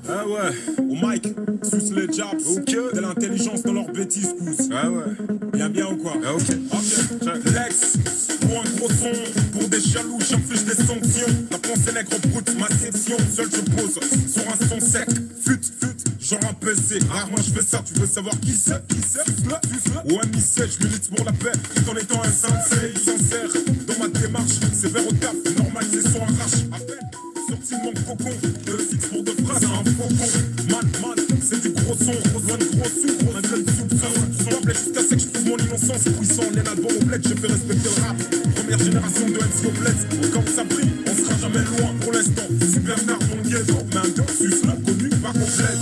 Ah ouais, au mic, suce les jabs, de l'intelligence dans leurs bêtises, cousse. Ah ouais, bien ou quoi? Ah ok, Lex, pour un gros son, pour des jaloux, j'inflige des sanctions. La pensée nègre brute, ma section, seul je pose sur un son sec, fut, genre un PC. Rarement je fais ça, tu veux savoir qui c'est? Ou un missel, je milite pour la paix, tout en étant un sensei sincère. Dans ma démarche, c'est vers au taf, normal c'est son arrache. Appel, sorti de mon cocon, de fixe pour de phrases, c'est un faucon. Man, c'est du gros son, gros sous, un seul soupçon. Je m'appelais jusqu'à ce que je trouve mon innocence puissant. Les albums au bled, j'ai fait respecter le rap. Première génération de MC au bled, quand ça brille, on sera jamais loin pour l'instant. Super Bernard dans le ghetto, mais un cursus là, connu, pas complète.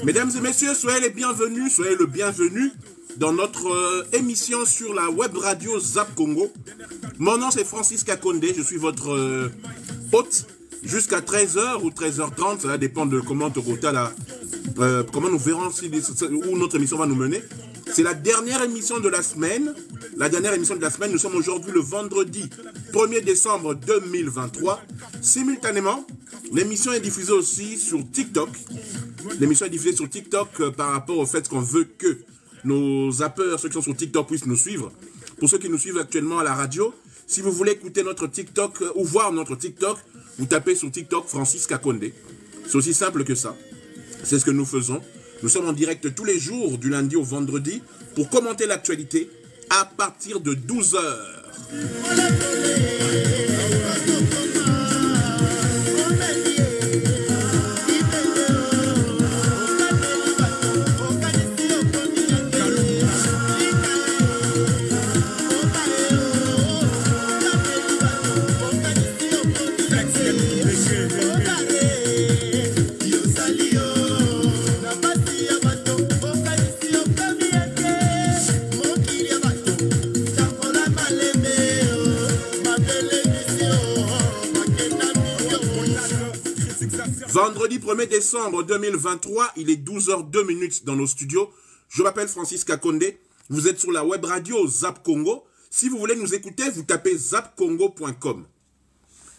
Mesdames et messieurs, soyez les bienvenus, soyez le bienvenu dans notre émission sur la web radio Zap Congo. Mon nom c'est Francis Kakonde, je suis votre hôte jusqu'à 13h ou 13h30, ça va dépendre de comment comment nous verrons où notre émission va nous mener. C'est la dernière émission de la semaine. Nous sommes aujourd'hui le vendredi 1er décembre 2023. Simultanément, l'émission est diffusée aussi sur TikTok. L'émission est diffusée sur TikTok par rapport au fait qu'on veut que nos zappeurs, ceux qui sont sur TikTok, puissent nous suivre. Pour ceux qui nous suivent actuellement à la radio, si vous voulez écouter notre TikTok ou voir notre TikTok, vous tapez sur TikTok Francis Kakonde. C'est aussi simple que ça. C'est ce que nous faisons. Nous sommes en direct tous les jours, du lundi au vendredi, pour commenter l'actualité à partir de 12h. Vendredi 1er décembre 2023, il est 12h02 dans nos studios. Je m'appelle Francis Kakonde. Vous êtes sur la web radio Zap Congo. Si vous voulez nous écouter, vous tapez zapcongo.com.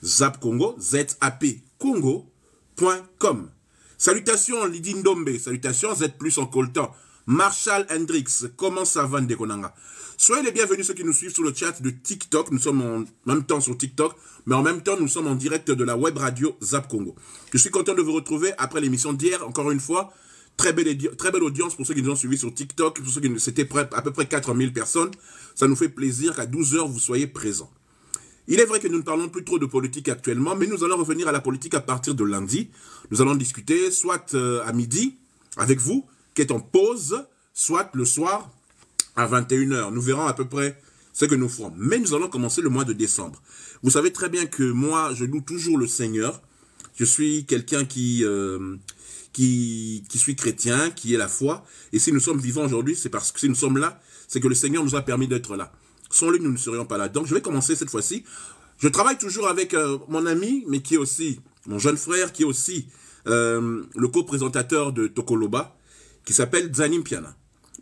Zap Congo, Z-A-P, Congo.com. Salutations Lydie Ndombe, salutations Z plus en coltan. Marshall Hendrix, comment ça va Ndekonanga? Soyez les bienvenus ceux qui nous suivent sur le chat de TikTok. Nous sommes en même temps sur TikTok, mais en même temps nous sommes en direct de la web radio Zap Congo. Je suis content de vous retrouver après l'émission d'hier, encore une fois. Très belle audience pour ceux qui nous ont suivis sur TikTok, pour ceux qui c'était à peu près 4000 personnes. Ça nous fait plaisir qu'à 12h vous soyez présents. Il est vrai que nous ne parlons plus trop de politique actuellement, mais nous allons revenir à la politique à partir de lundi. Nous allons discuter soit à midi avec vous, qui est en pause, soit le soir à 21h. Nous verrons à peu près ce que nous ferons. Mais nous allons commencer le mois de décembre. Vous savez très bien que moi, je loue toujours le Seigneur. Je suis quelqu'un qui suis chrétien, qui est la foi. Et si nous sommes vivants aujourd'hui, c'est parce que si nous sommes là, c'est que le Seigneur nous a permis d'être là. Sans lui, nous ne serions pas là. Donc, je vais commencer cette fois-ci. Je travaille toujours avec mon ami, mais qui est aussi mon jeune frère, qui est aussi le co-présentateur de Tokoloba, qui s'appelle Zanim Piana.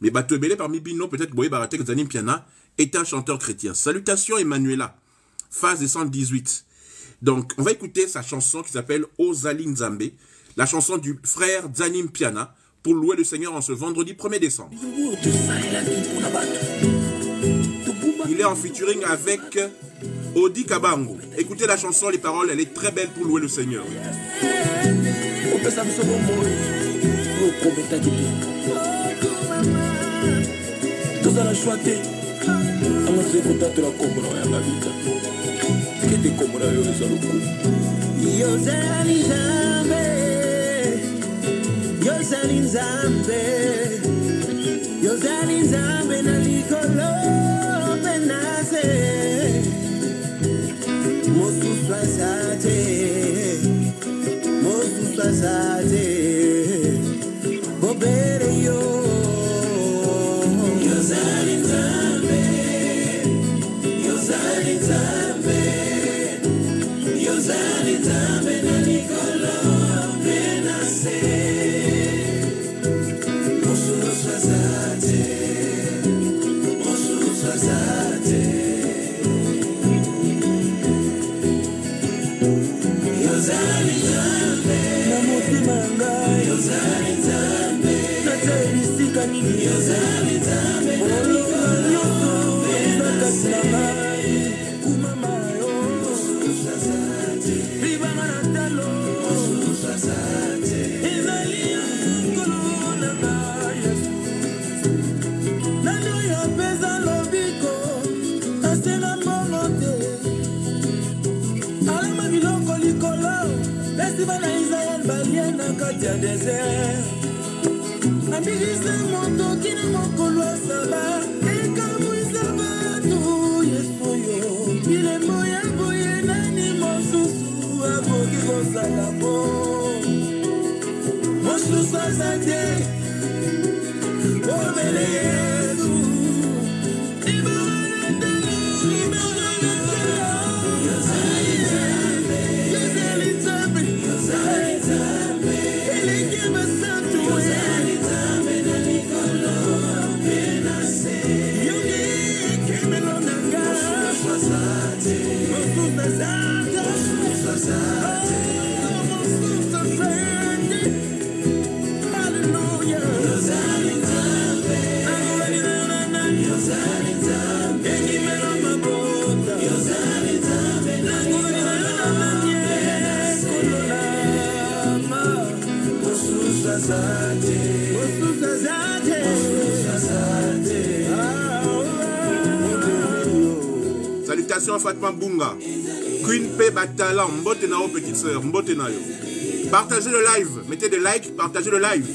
Mais Batouebele parmi Bino, peut-être que Boye Baratek Zanim Piana est un chanteur chrétien. Salutations Emmanuela, phase des 118. Donc, on va écouter sa chanson qui s'appelle Ozali Nzambe, la chanson du frère Zanim Piana, pour louer le Seigneur en ce vendredi 1er décembre. Il est en featuring avec Odi Kabango. Écoutez la chanson, les paroles, elle est très belle pour louer le Seigneur. Tozala chouate amase kotatela komona ya mabika kete komona yo ezaloko Yozali Nzambe Yozali Nzambe Yozali Nzambe na likolo penase Mosuswa sate Bobere yo Yozali Nzambe na likolo kasi na ngai kumama yo libanga na talo ezali nkolo na ngai Yesu nani oyo apesa lobiko asenga mbongo te alama biloko likolo esi bana Israel balia na kati ya desert ambikisa moto kina mokolo asaba ekamwisa bato Yesu oyo bilembo ya boye nani mosusu akoki kosala mo mosusu aza te obele Yesu Salutations Fatma Bunga, Queen P Batalan, mbote na yo petite sœur, mbote na yo. Partagez le live, mettez des likes, partagez le live.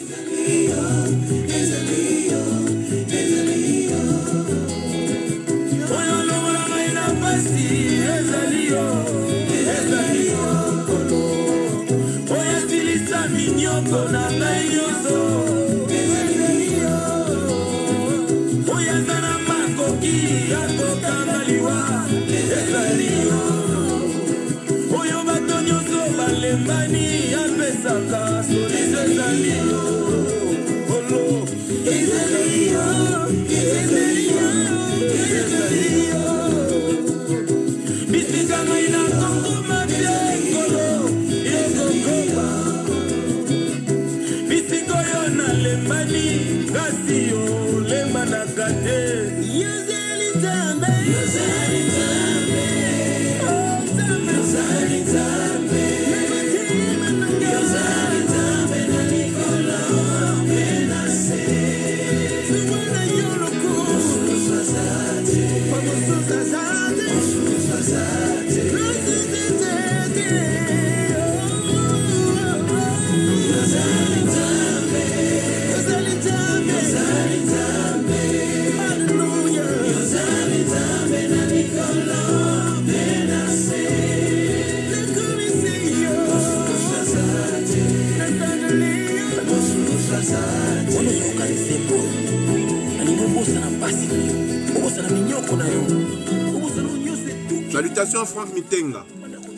Salutations Franck Mitenga.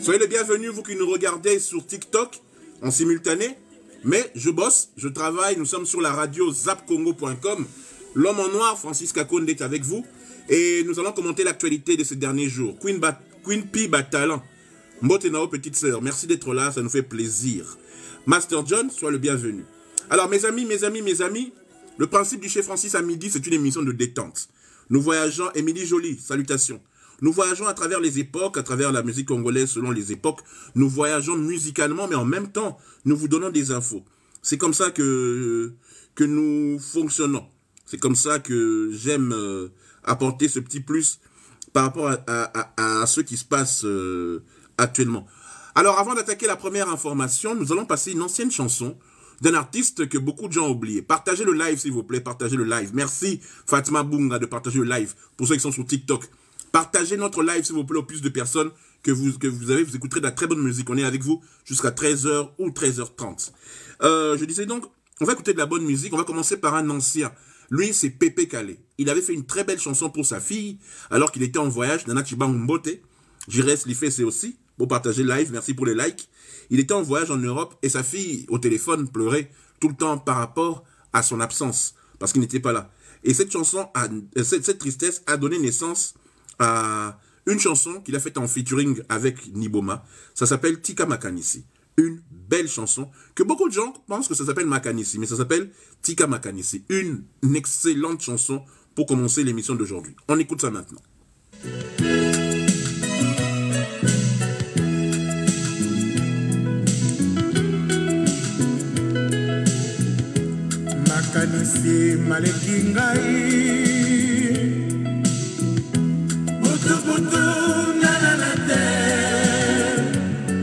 Soyez les bienvenus, vous qui nous regardez sur TikTok en simultané. Mais je bosse, je travaille, nous sommes sur la radio zapcongo.com. L'homme en noir, Francis Kakonde est avec vous. Et nous allons commenter l'actualité de ces derniers jours. Queen P Batalan, Mbote Nao petite sœur, merci d'être là, ça nous fait plaisir. Master John, sois le bienvenu. Alors mes amis, le principe du Chez Francis à midi, c'est une émission de détente. Nous voyageons, Émilie Jolie, salutations. Nous voyageons à travers les époques, à travers la musique congolaise selon les époques. Nous voyageons musicalement, mais en même temps, nous vous donnons des infos. C'est comme ça que nous fonctionnons. C'est comme ça que j'aime apporter ce petit plus par rapport à ce qui se passe actuellement. Alors, avant d'attaquer la première information, nous allons passer une ancienne chanson d'un artiste que beaucoup de gens ont oublié. Partagez le live, s'il vous plaît, partagez le live. Merci, Fatma Bunga, de partager le live. Pour ceux qui sont sur TikTok, partagez notre live, s'il vous plaît, au plus de personnes que vous avez. Vous écouterez de la très bonne musique. On est avec vous jusqu'à 13h ou 13h30. Je disais donc, on va écouter de la bonne musique. On va commencer par un ancien. Lui, c'est Pépé Calé. Il avait fait une très belle chanson pour sa fille, alors qu'il était en voyage. Nana Chibang Mbote. J'irai Slifé, c'est aussi. Pour partager le live, merci pour les likes. Il était en voyage en Europe et sa fille, au téléphone, pleurait tout le temps par rapport à son absence, parce qu'il n'était pas là. Et cette chanson, cette tristesse a donné naissance à une chanson qu'il a faite en featuring avec Niboma. Ça s'appelle Tika Makanisi. Une belle chanson que beaucoup de gens pensent que ça s'appelle Makanisi, mais ça s'appelle Tika Makanisi. Une excellente chanson pour commencer l'émission d'aujourd'hui. On écoute ça maintenant. Makanisi maleki ngai butu nana te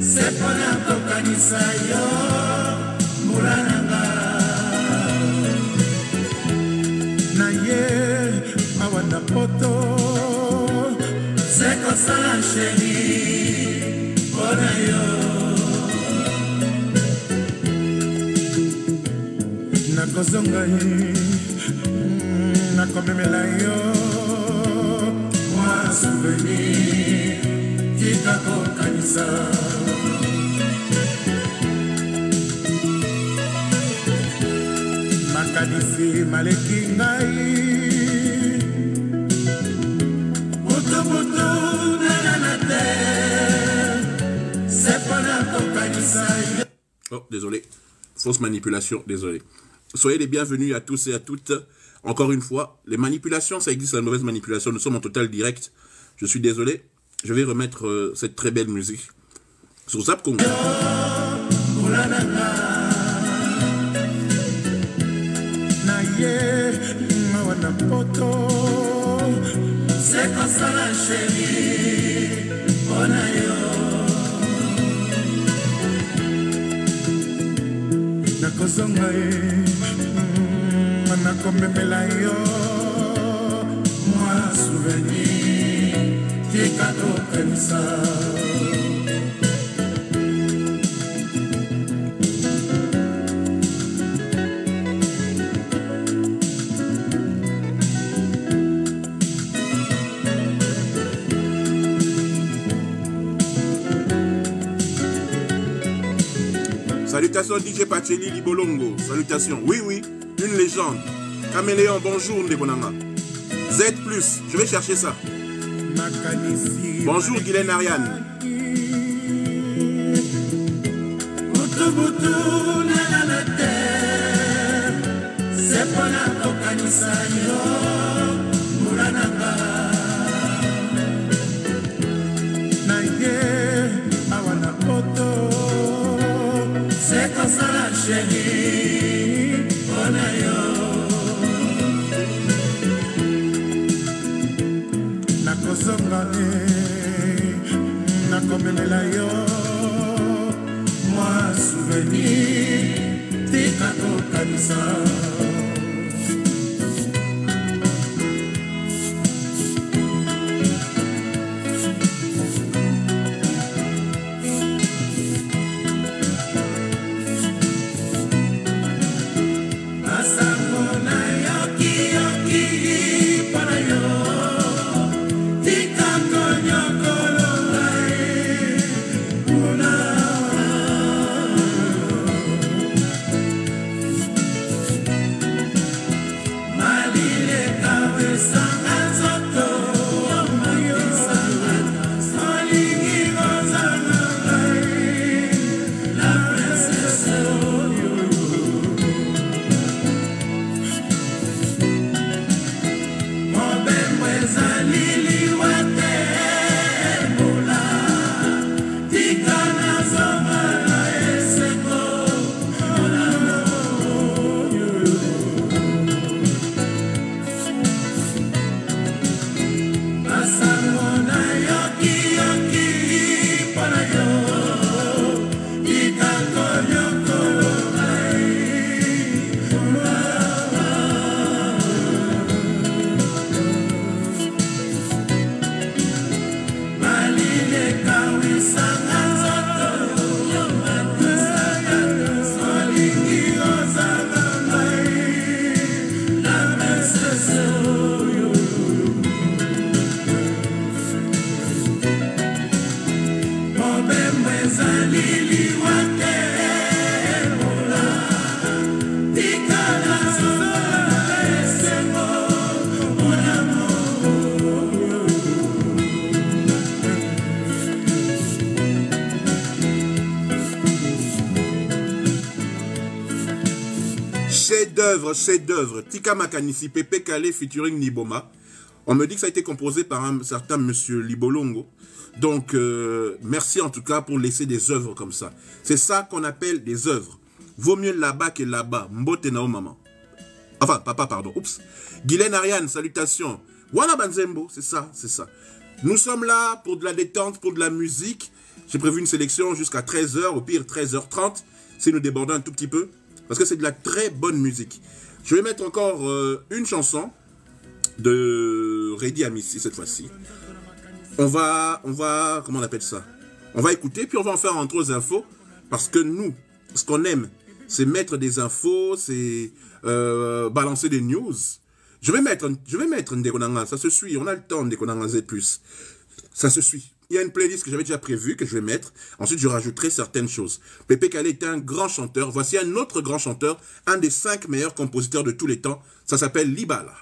sepona kokanisa yo mulananga na ye awana poto sekosala sheri pona yo nakozonga ye nakomemela yo mwa souvenir tika kokanisa makanisi maleki ngai butu nana te sepona kokanisa yo. Oh, désolé. Fausse manipulation, désolé. Soyez les bienvenus à tous et à toutes. Encore une fois, les manipulations, ça existe, la mauvaise manipulation. Nous sommes en total direct. Je suis désolé. Je vais remettre cette très belle musique sur Zap Congo. Nakozonga ye nakomemela yo mwa souvenir tika kokanisa Salutations DJ Pacheli Libolongo. Salutations. Oui, oui, une légende. Caméléon, bonjour Ndebonanga. Z+, je vais chercher ça. Bonjour Guylaine Ariane. Sekosala sheri ona yo nakozonga nakomemela yo mwa souvenir tika kokanisa Chef d'œuvre, Tika Makanisi, Pepe Kale featuring Niboma. On me dit que ça a été composé par un certain monsieur Libolongo. Donc, merci en tout cas pour laisser des œuvres comme ça. C'est ça qu'on appelle des œuvres. Vaut mieux là-bas que là-bas. Mbote nao maman. Enfin, papa, pardon. Oups. Guylaine Ariane, salutations. Wana Banzembo, c'est ça, c'est ça. Nous sommes là pour de la détente, pour de la musique. J'ai prévu une sélection jusqu'à 13h, au pire 13h30, si nous débordons un tout petit peu. Parce que c'est de la très bonne musique. Je vais mettre encore une chanson de Reddy Amissi cette fois-ci. On va, comment on appelle ça? On va écouter, puis on va en faire entre autres infos. Parce que nous, ce qu'on aime, c'est mettre des infos, c'est balancer des news. Je vais mettre Ndekonanga, ça se suit, on a le temps Ndekonanga Z+. Ça se suit. Il y a une playlist que j'avais déjà prévue, que je vais mettre. Ensuite, je rajouterai certaines choses. Pépé Calais est un grand chanteur. Voici un autre grand chanteur, un des 5 meilleurs compositeurs de tous les temps. Ça s'appelle Libala.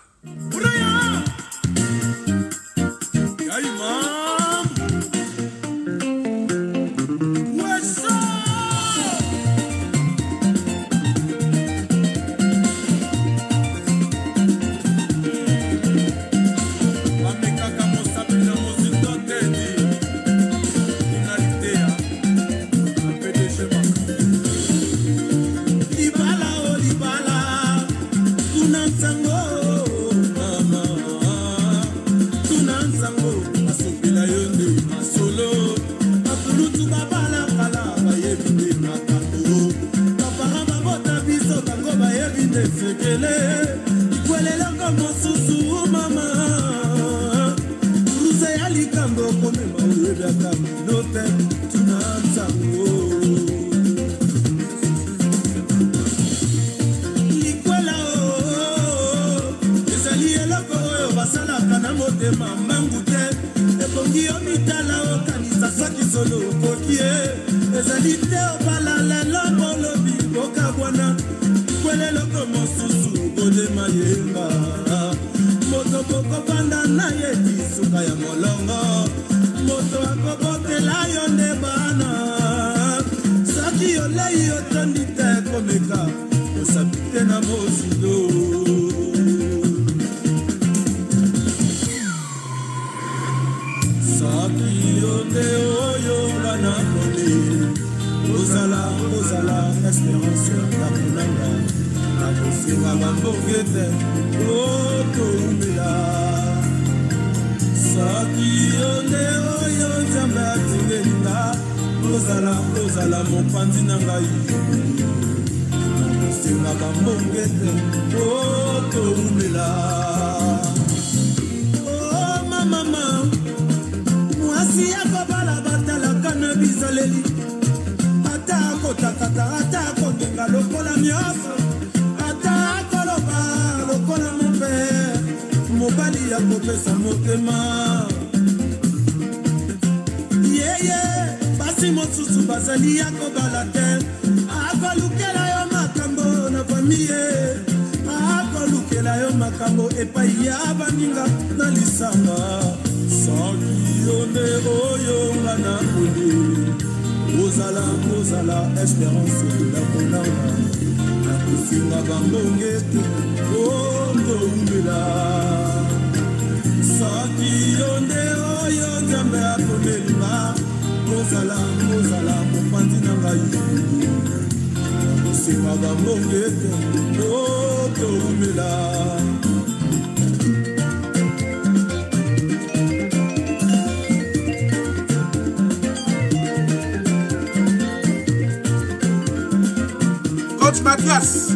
Coach Mathias.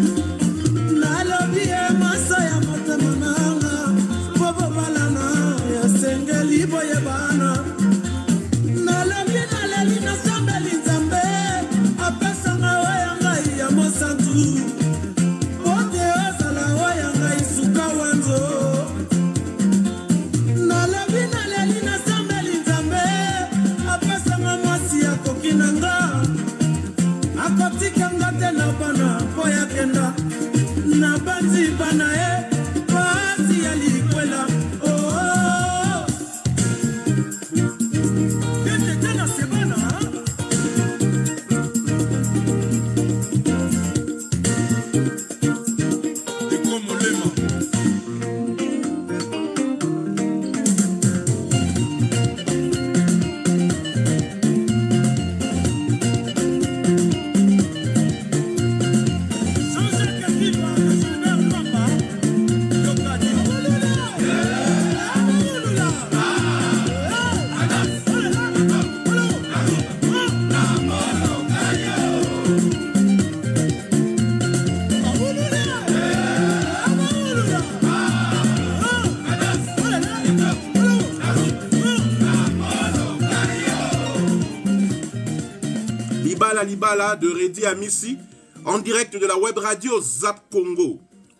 Libala Libala de Reddy Amissi, en direct de la web radio Zap Congo.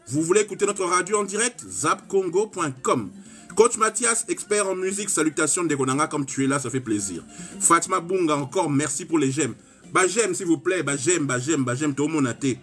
Vous voulez écouter notre radio en direct? zapcongo.com. Coach Mathias, expert en musique, salutations de Gonanga, comme tu es là, ça fait plaisir. Fatma Bunga, encore merci pour les j'aime. Bah j'aime s'il vous plaît, bah j'aime, tout le monde a été.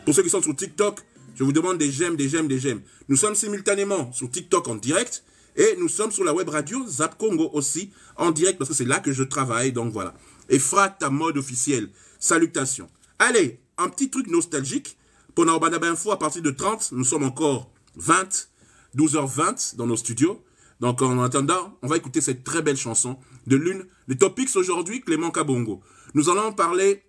Pour ceux qui sont sur TikTok, je vous demande des j'aime, des j'aime, des j'aime. Nous sommes simultanément sur TikTok en direct et nous sommes sur la web radio Zap Congo aussi en direct parce que c'est là que je travaille, donc voilà. Et Frat, ta mode officielle, salutations. Allez, un petit truc nostalgique. Pour Naobadaba Info, à partir de 30, nous sommes encore 12h20 dans nos studios. Donc en attendant, on va écouter cette très belle chanson de l'une des topics aujourd'hui, Clément Kabongo. Nous allons parler,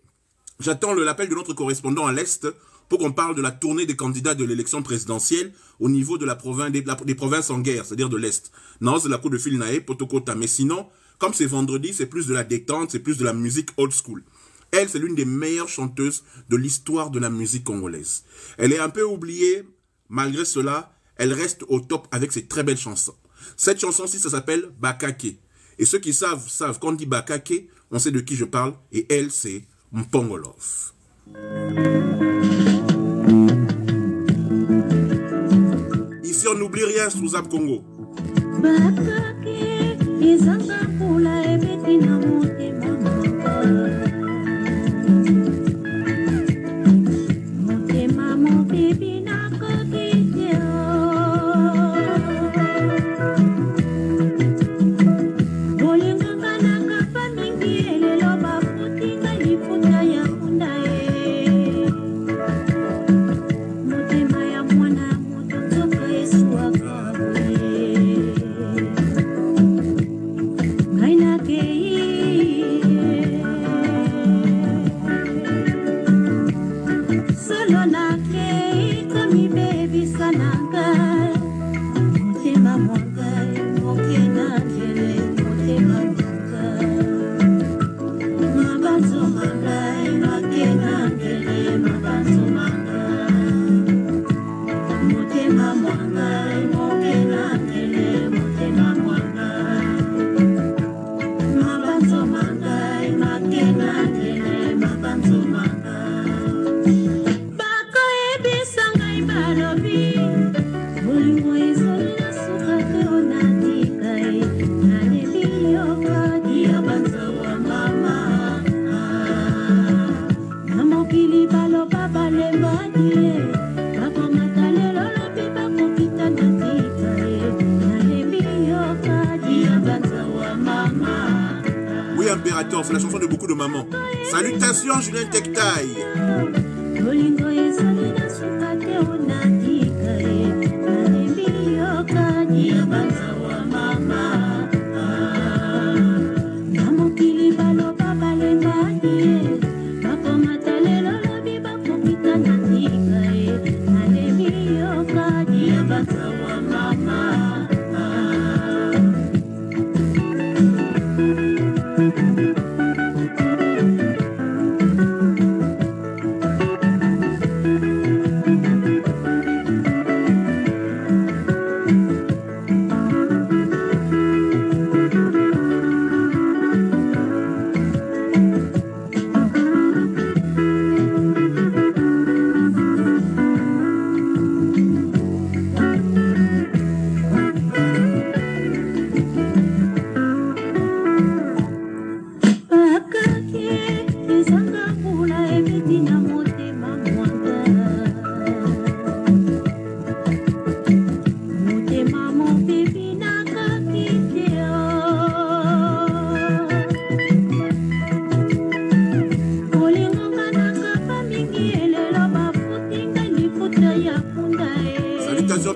j'attends l'appel de notre correspondant à l'Est pour qu'on parle de la tournée des candidats de l'élection présidentielle au niveau de la province, des provinces en guerre, c'est-à-dire de l'Est. Non, c'est la cour de Filnae, Potokota. Mais sinon, comme c'est vendredi, c'est plus de la détente, c'est plus de la musique old school. Elle, c'est l'une des meilleures chanteuses de l'histoire de la musique congolaise. Elle est un peu oubliée, malgré cela, elle reste au top avec ses très belles chansons. Cette chanson-ci, ça s'appelle Bakake. Et ceux qui savent, quand on dit Bakake, on sait de qui je parle. Et elle, c'est Mpongolov. Ici, on n'oublie rien sous Zap Congo. Oui, impérateur, c'est la chanson de beaucoup de mamans. Salutations, Julien Tektaï.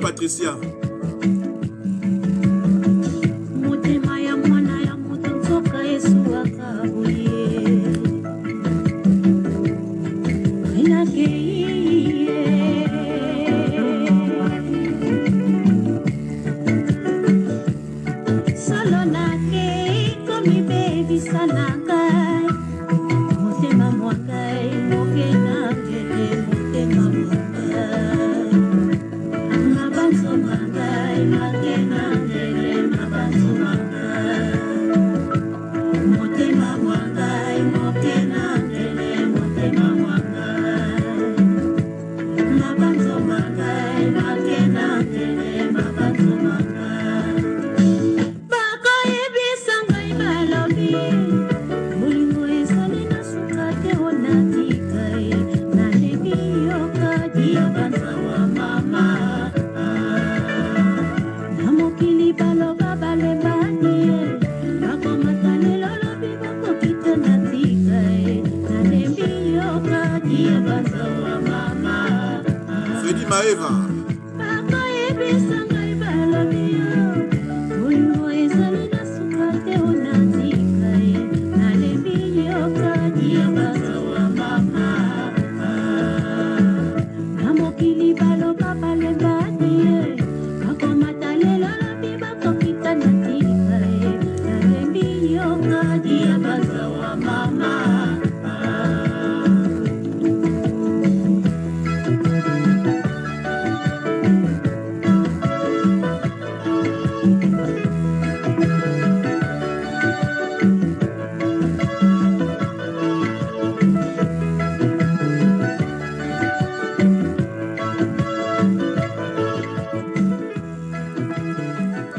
Patricia. Forever.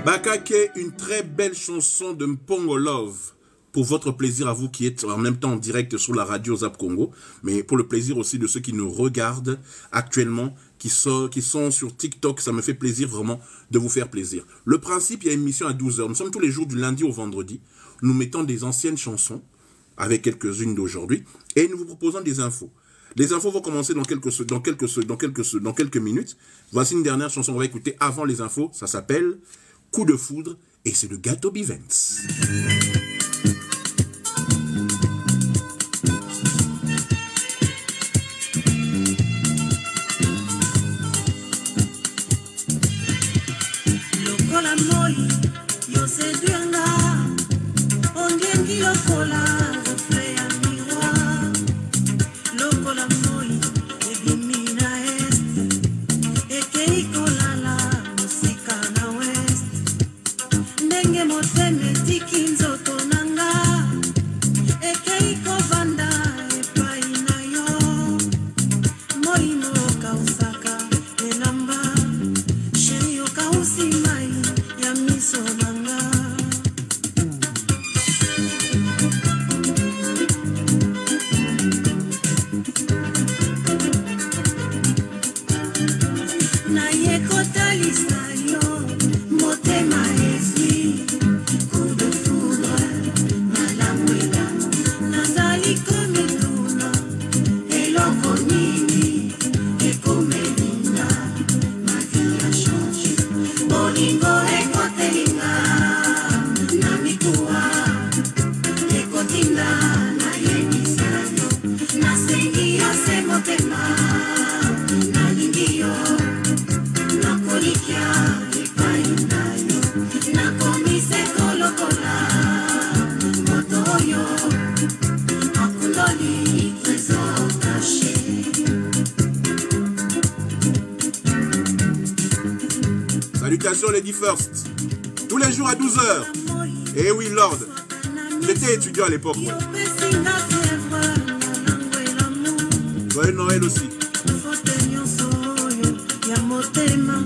Bakake, une très belle chanson de Mpongo Love. Pour votre plaisir à vous qui êtes en même temps en direct sur la radio Zap Congo, mais pour le plaisir aussi de ceux qui nous regardent actuellement, qui sont sur TikTok, ça me fait plaisir vraiment de vous faire plaisir. Le principe, il y a une émission à 12h. Nous sommes tous les jours du lundi au vendredi. Nous mettons des anciennes chansons, avec quelques-unes d'aujourd'hui, et nous vous proposons des infos. Les infos vont commencer dans quelques minutes. Voici une dernière chanson qu'on va écouter avant les infos. Ça s'appelle Coup de foudre et c'est de Gato Bivens. Lokola moi, yo seduanga, ongengi lokola, reflet à miroir. Lokola moi, ebimina est, ekeiko lala, musika na west. Ndenge moteme tiki nzoto nanga, ekeiko vanda, epai na yo. Moi no kausaka, elamba, sheri yo kausimai, ya miso nanga. Na ye kotalisa yo, motema ezwi, coup de foudre, malamu elamu, nazali komituna, eloko nini, ekomelinga, ma vie a changé, bolingo ekotelinga, na mikuwa, ekotinga, na yebisa yo, nasengi yo se motema, nalingi yo, nakolikia epai na yo, nakomise kolokola, moto oyo, akundoli trésor caché. Salutations Lady First. Tous les jours à 12h. Eh oui, Lord. J'étais étudiant à l'époque. Ouais. Yopesinga fièvre, molango elamu. Joyeux Noël aussi. Fote nyonso oyo ya motema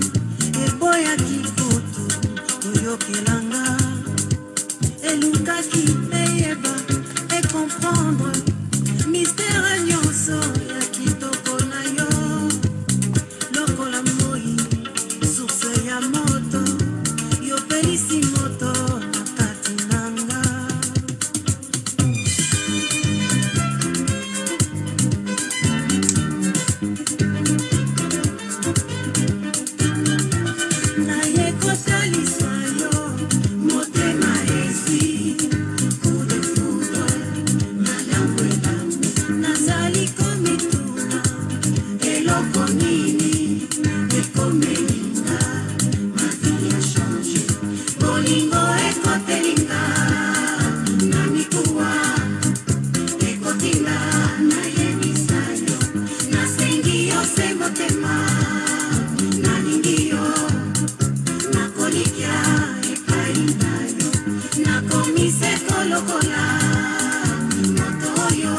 eboyaki kutu toyokelanga elukaki eyeba ekomprendre mistere nyonso ya kitoko na yo lokola moi source ya moto yopelisi moto na kati nanga. Na ye kotalisa yo, motema ezwi, coup de foudre, malamu elamu, nazali komituna, eloko nini, ekomelinga, ma vie a changé, bolingo ekotelinga, na mikuwa, ekotinga, na yebisa yo, nasengi yo se motema, nalingi yo, nakolikia epai na yo, nakomise kolokola, moto oyo,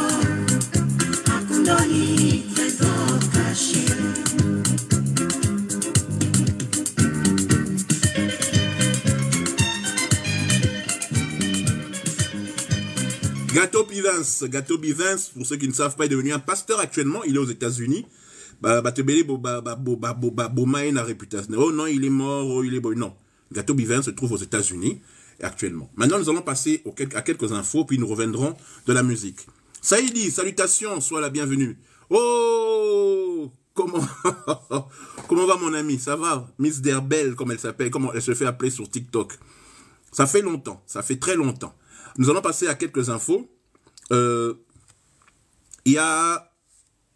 akundoli trésor caché. Gato Bivens. Gato Bivens, pour ceux qui ne savent pas, est devenu un pasteur actuellement. Il est aux États-Unis. Bomaï a réputation. Oh non, il est mort, oh il est bon. Non. Gato Bivens se trouve aux États-Unis actuellement. Maintenant, nous allons passer à quelques infos, puis nous reviendrons de la musique. Saïdi, salutations, sois la bienvenue. Oh, comment va mon ami? Ça va? Miss Derbel, comme elle s'appelle, comment elle se fait appeler sur TikTok. Ça fait longtemps, ça fait très longtemps. Nous allons passer à quelques infos. Il y a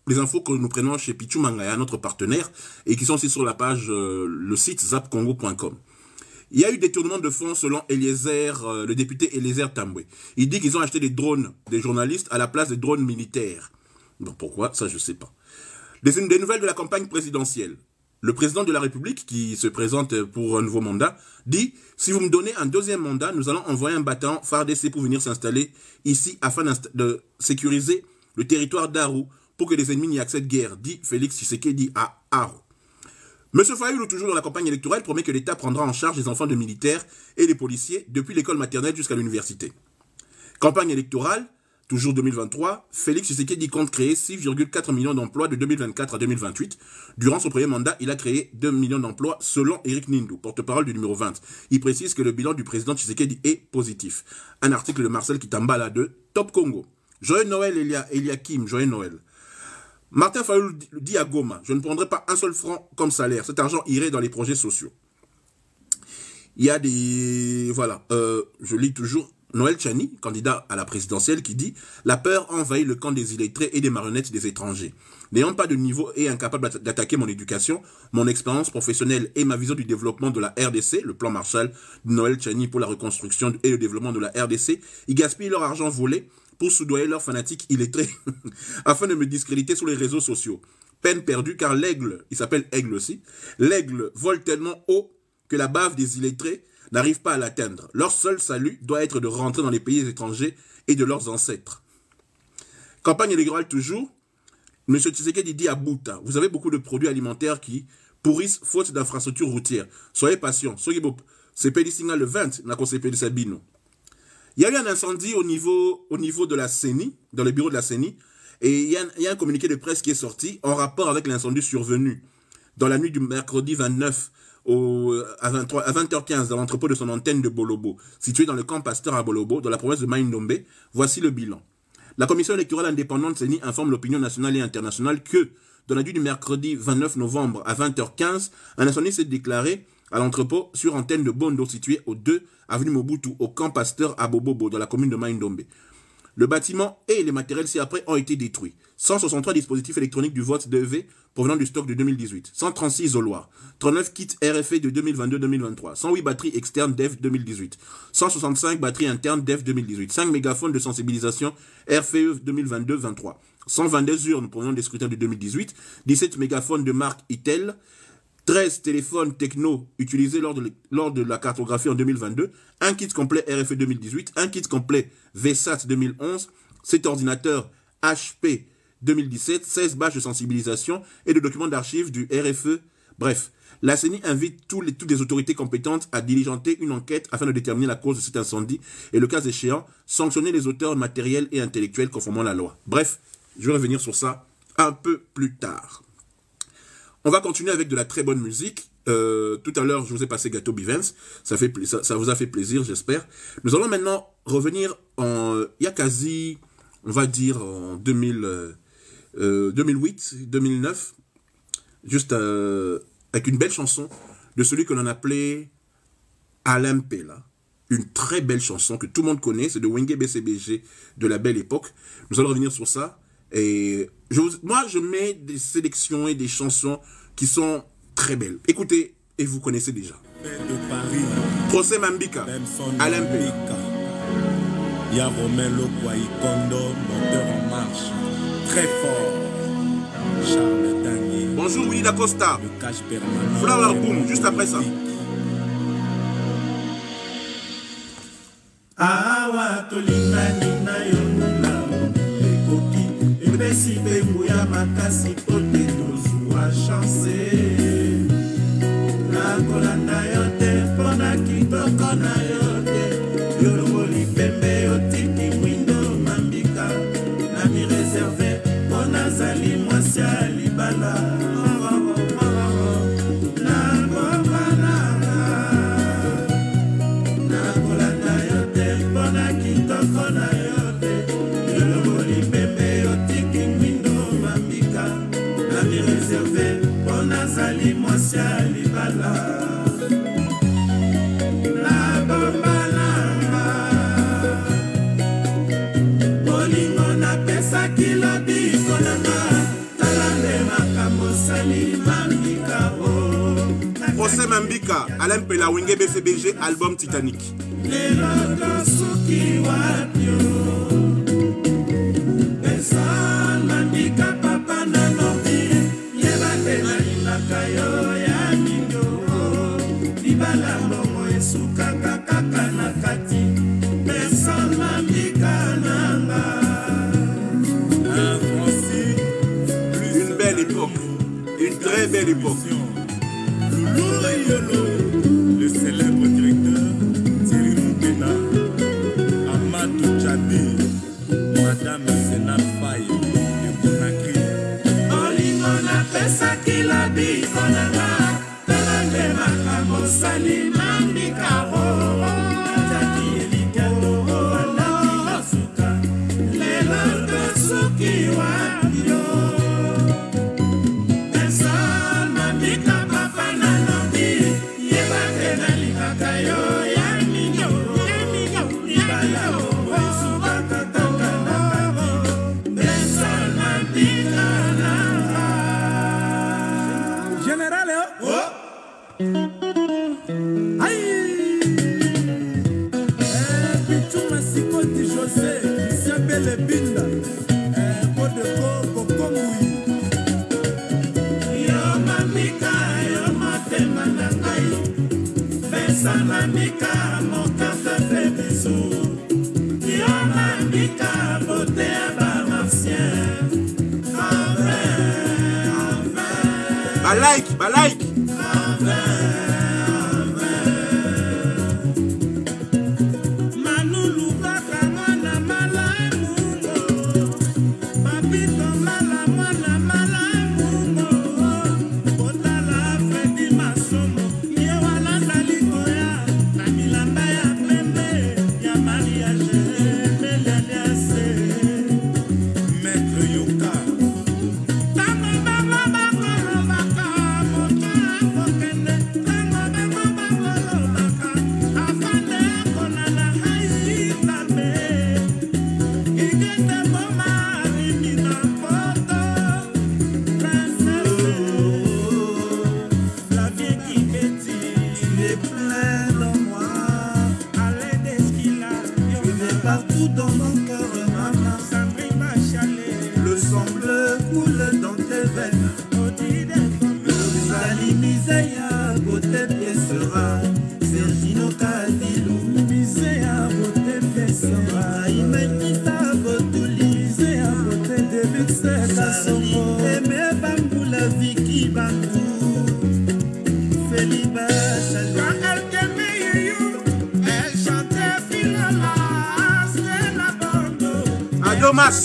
les infos que nous prenons chez Pichu Mangaya, notre partenaire, et qui sont aussi sur la page, le site zapcongo.com. Il y a eu des détournement de fonds selon Eliezer, le député Eliezer Tambwe. Il dit qu'ils ont acheté des drones des journalistes à la place des drones militaires. Bon, pourquoi? Ça, je ne sais pas. Des nouvelles de la campagne présidentielle. Le président de la République, qui se présente pour un nouveau mandat, dit « Si vous me donnez un deuxième mandat, nous allons envoyer un bataillon FARDC pour venir s'installer ici afin de sécuriser le territoire d'Aru pour que les ennemis n'y accèdent guère », dit Félix Tshisekedi à Aru. M. Fayoulou, toujours dans la campagne électorale, promet que l'État prendra en charge les enfants de militaires et les policiers depuis l'école maternelle jusqu'à l'université. Campagne électorale, toujours 2023, Félix Tshisekedi compte créer 6,4 millions d'emplois de 2024 à 2028. Durant son premier mandat, il a créé 2 millions d'emplois selon Eric Nindou, porte-parole du numéro 20. Il précise que le bilan du président Tshisekedi est positif. Un article de Marcel Kitambala de Top Congo. Joyeux Noël, Eliakim, joyeux Noël. Martin Fayoulou dit à Goma, je ne prendrai pas un seul franc comme salaire. Cet argent irait dans les projets sociaux. Il y a des... Voilà, je lis toujours Noël Chani, candidat à la présidentielle, qui dit « La peur envahit le camp des illettrés et des marionnettes des étrangers. N'ayant pas de niveau et incapable d'attaquer mon éducation, mon expérience professionnelle et ma vision du développement de la RDC, le plan Marshall de Noël Chani pour la reconstruction et le développement de la RDC, ils gaspillent leur argent volé pour soudoyer leurs fanatiques illettrés afin de me discréditer sur les réseaux sociaux. Peine perdue car l'aigle, il s'appelle Aigle aussi, l'aigle vole tellement haut que la bave des illettrés n'arrive pas à l'atteindre. Leur seul salut doit être de rentrer dans les pays étrangers et de leurs ancêtres. » Campagne électorale toujours, M. Tshisekedi dit à Bouta, vous avez beaucoup de produits alimentaires qui pourrissent faute d'infrastructures routières. Soyez patient. C'est Pédicina le 20, n'a qu'on s'est pédé Sabino. Il y a eu un incendie au niveau de la CENI, dans le bureau de la CENI, et il y a un communiqué de presse qui est sorti en rapport avec l'incendie survenu dans la nuit du mercredi 29 à 20h15 dans l'entrepôt de son antenne de Bolobo, situé dans le camp Pasteur à Bolobo, dans la province de Maïndombe. Voici le bilan. La commission électorale indépendante CENI informe l'opinion nationale et internationale que, dans la nuit du mercredi 29 novembre à 20h15, un incendie s'est déclaré à l'entrepôt sur antenne de Bondo, situé au 2 avenue Mobutu, au camp Pasteur à Bobobo, dans la commune de Maïndombe. Le bâtiment et les matériels ci-après ont été détruits. 163 dispositifs électroniques du vote DEV provenant du stock de 2018. 136 isoloirs. 39 kits RFE de 2022-2023. 108 batteries externes DEF 2018. 165 batteries internes DEF 2018. 5 mégaphones de sensibilisation RFE 2022-23. 122 urnes provenant des scrutins de 2018. 17 mégaphones de marque Itel. 13 téléphones techno utilisés lors de la cartographie en 2022, un kit complet RFE 2018, un kit complet VSAT 2011, 7 ordinateurs HP 2017, 16 bâches de sensibilisation et de documents d'archives du RFE. Bref, la CENI invite toutes les autorités compétentes à diligenter une enquête afin de déterminer la cause de cet incendie et, le cas échéant, sanctionner les auteurs matériels et intellectuels conformément à la loi. Bref, je vais revenir sur ça un peu plus tard. On va continuer avec de la très bonne musique. Tout à l'heure, je vous ai passé Gâteau Bivens. Ça vous a fait plaisir, j'espère. Nous allons maintenant revenir il y a quasi, on va dire, en 2008, 2009, juste avec une belle chanson de celui que l'on appelait Alain Pella. Une très belle chanson que tout le monde connaît. C'est de Wenge BCBG de la belle époque. Nous allons revenir sur ça. Et moi, je mets des sélections et des chansons qui sont très belles. Écoutez, et vous connaissez déjà. De Paris. Procès Mambika, Alain Pella. Il y a Romain Lokwai Kondo, moteur en marche. Très fort. Charles Danier. Bonjour Willy Dacosta. Le cache permanent. Flower Boom, juste après ça. Awa tolingani na yonula ekoki epesi mpengu ya makasi kote tozwa chance nakolanda yo te mpona kitoko na yo te yolongoli pembe yotiki mwindo mambika na mireserve mpo nazali mwasi ya libala Reservé Procès Mambika, Alain Pelawenge BCBG, album Titanic. Une belle époque, une très belle époque. Le célèbre directeur Thierry Moukena, Amadou Tchabi, Madame Sénat Faye de Conakry. Olingona pesa kila bikonanga, talande makamo salima mikaro. Tati elikalo, alaki masuka, lelo tosuki wabio. Balaik. Adomas.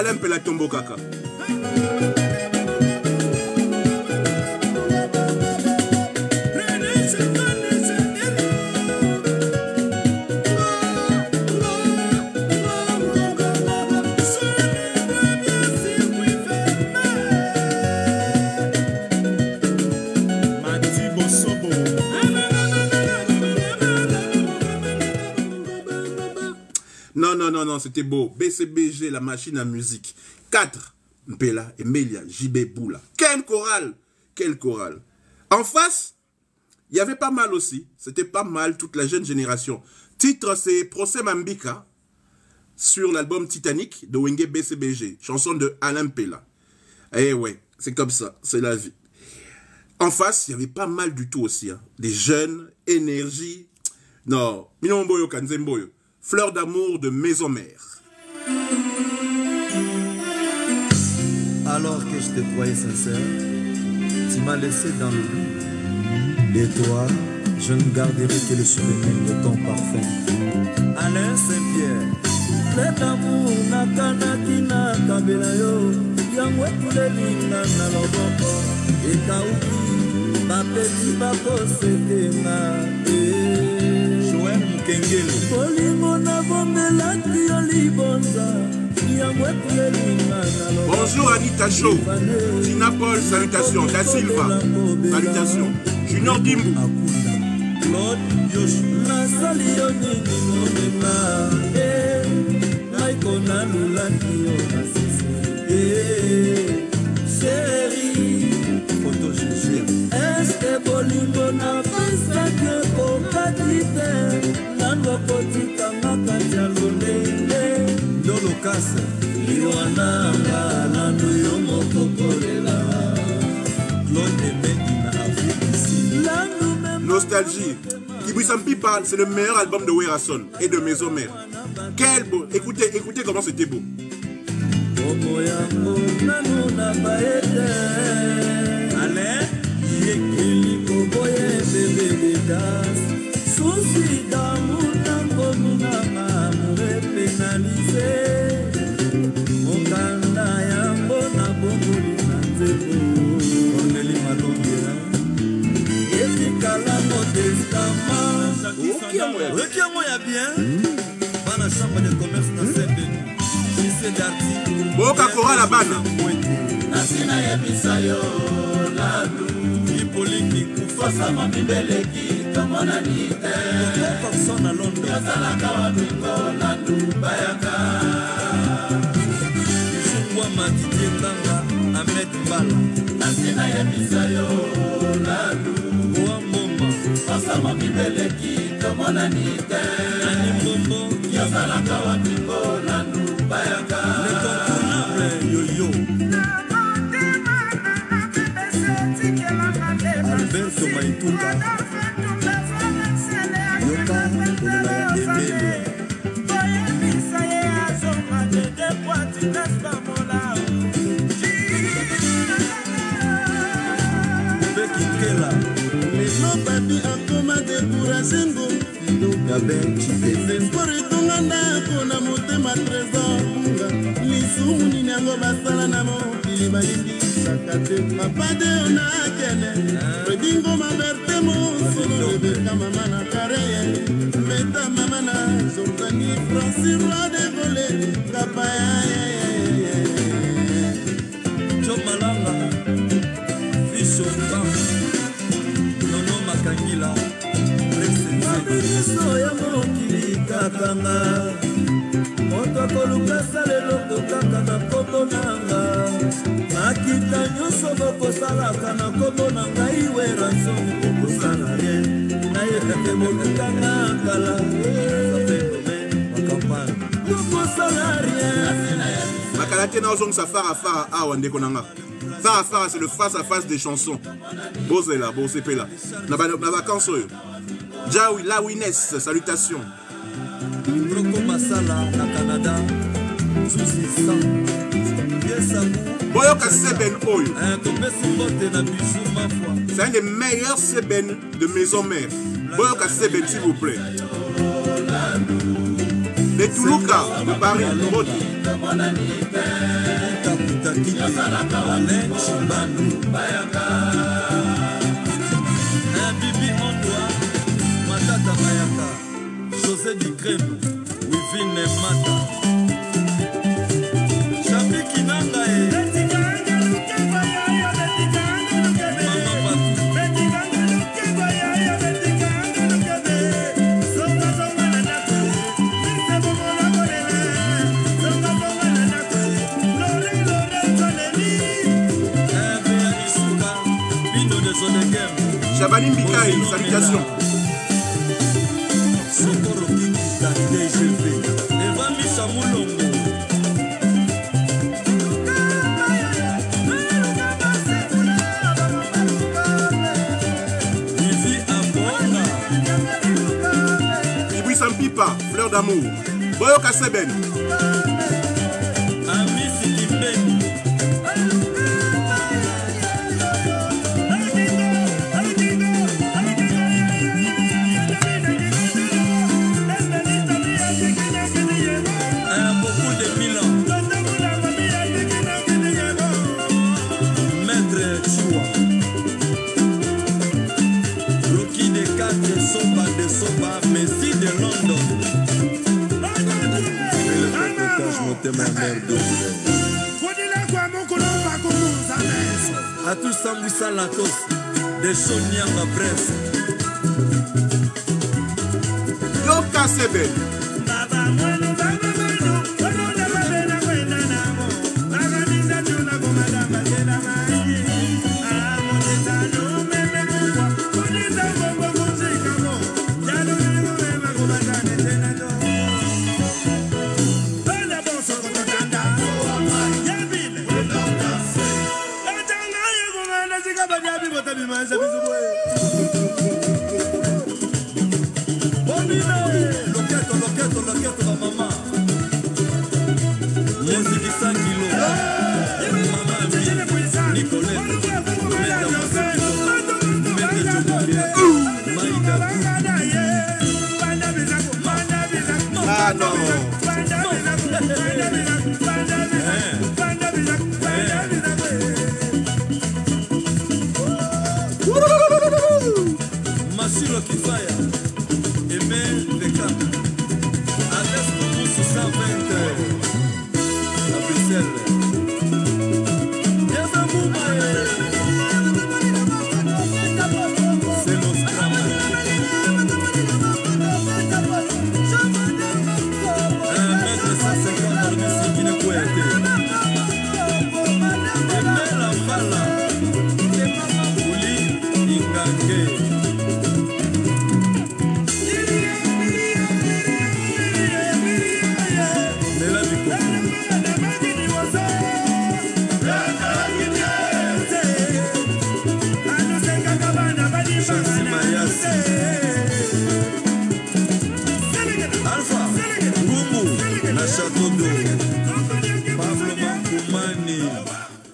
Alain Pela Tombo Kaka. Non, c'était beau. BCBG, la machine à musique. 4, Mpela, Emelia, JB Boula. Quel choral! Quel choral! En face, il y avait pas mal aussi. C'était pas mal, toute la jeune génération. Titre, c'est Procès Mambika, sur l'album Titanic de Wenge BCBG. Chanson de Alain Pela. Eh ouais, c'est comme ça, c'est la vie. En face, il y avait pas mal du tout aussi. Hein. Des jeunes, énergie. Non, Minomboyo Kanzemboyo. Fleur d'amour de Maison Mère. Alors que je te croyais sincère, tu m'as laissé dans l'oubli. De toi, je ne garderai que le souvenir de ton parfum. Alain Saint-Pierre. Fleur d'amour nakanaki na kabela yo, yango etulelinga na loboko, ekauki bapeti bakosetenga. Joël Mukengele. Bonjour Anita Cho, Tina Paul, salutations, Da Silva, salutations, Junior Dimbu. Nostalgie. Kibuisampi parle, c'est le meilleur album de Werason et de Maison Mère. Quel beau. Écoutez comment c'était beau. Alain. Boka Kora la bana. Nasina ya bisayo la lu Ipoliki kufosa mamibeleki Tomona nite Persona London Yasala kawa bingo la lu Bayaka Chungwa matiti tanga Ahmed Mbala Nasina ya bisayo la lu Wamboma Fosa mamibeleki Tomona nite Ani mbombo Yasala kawa bingo la lu Bayaka Yo-yo Alberto Maituka Yoka Emile Becky Kela Leso papi akoma dekurasengo Gaben Chibese Spore tonganda kona motema trésor Lisumu ni nango basala na mo Ilibalindi sakate Mapade ona kene Predingo maberte mo Solo lebeka mama na kareye Meta mama na Zordani Francis Roi de Volé Kapaya Chomalanga Fisho Bam Nono Makangila Mabiso ya mokili kakanga Moto koluka salelo kokaka na kombo nanga Makita nyuso bokosalaka na kombo nanga Iwe ranso kokosala ye Na yekake mokikanga kala Makampana Kokosala rien Makalate na ozong sa fara awa ndeko nanga. Fara c'est le face à face des chansons. Bozela, Bosepela. Na vacances oyo. Jaoui, la Wines, salutations. Broko Masala, na Canada. Susi Sam. Boyoka Seben Oyo. C'est un des meilleurs Seben de Maison Mère. Boyoka Seben, s'il vous plaît. Les Tuluka de Paris. Bibi Ondoa, Matata Mayaka, José du Crème, Wivine Mata, Chabi Kinanga Chabani Mbikaï, salutations. Sokoro Kikita TGV, Eva Misha Moulongo. Vivi Ambonga. Ibri Sampipa, Fleur d'amour. Boyo Kaseben. Amisi Kimbeni. Messi de London. A tous Samboussa Latos de Soniamba Bref. Yoka Sebe. Ah non. Masilo Kifaya, Aimé Leka, Adès Koumoussou 120, la Bruxelles. C'est l'Ostram.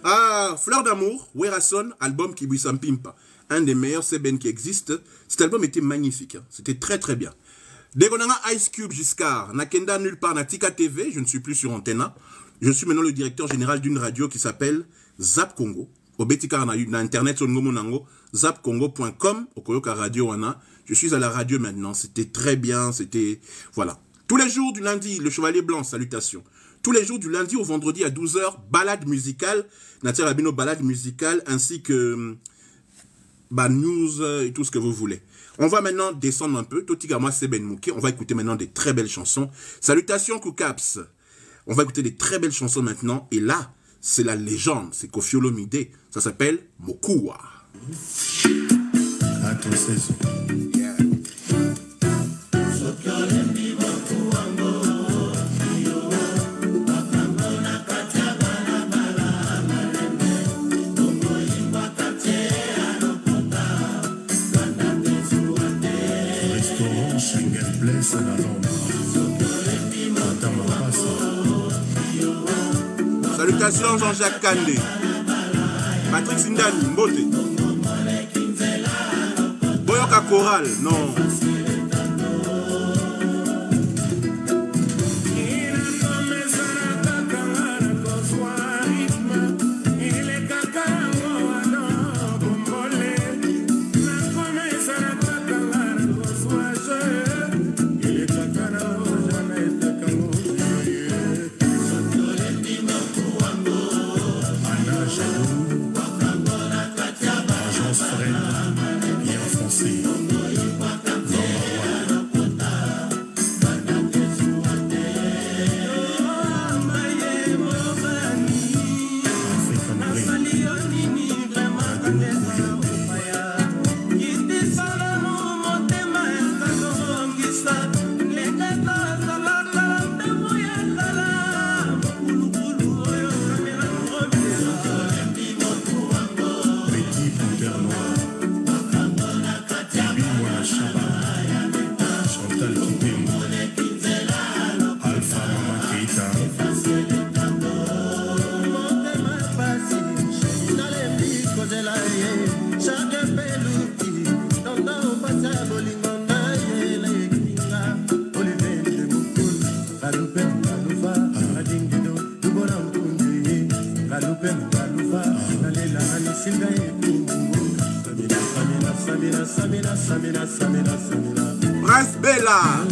Ah, Fleur d'amour, Werason, album qui Kibuisam Pimpa, un des meilleurs CBN qui existe. Cet album était magnifique, hein. C'était très très bien. Dès qu'on a Ice Cube Giscard, Nakenda nulle part, Natika TV, je ne suis plus sur Antenna. Je suis maintenant le directeur général d'une radio qui s'appelle Zap Congo. Au Betika na internet sur Ngomonango, zapcongo.com, au Koyoka Radio Wana. Je suis à la radio maintenant, c'était très bien, c'était... Voilà. Tous les jours du lundi, le Chevalier Blanc, salutations. Tous les jours du lundi au vendredi à 12h, balade musicale, Natia Rabino, balade musicale, ainsi que news et tout ce que vous voulez. On va maintenant descendre un peu. Totigama Seben Mouké. On va écouter maintenant des très belles chansons. Salutations Koukaps. On va écouter des très belles chansons maintenant. Et là, c'est la légende. C'est Koffi Olomide. Ça s'appelle Mokuwa. Yeah. Salutations Jean-Jacques Kandé, Patrick Sindani, Mbote, Boyoka Choral, non. Nancy. Prince Bella.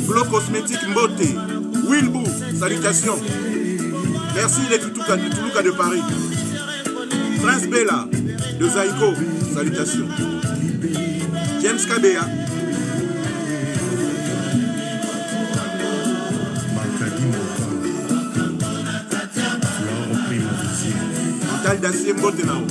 Glow Cosmétique Mbote. Wilbou, salutations. Merci les Toulouka de Paris. Prince Bella de Zaïko, salutations. James Kabea. Mental d'acier Mbote Nao.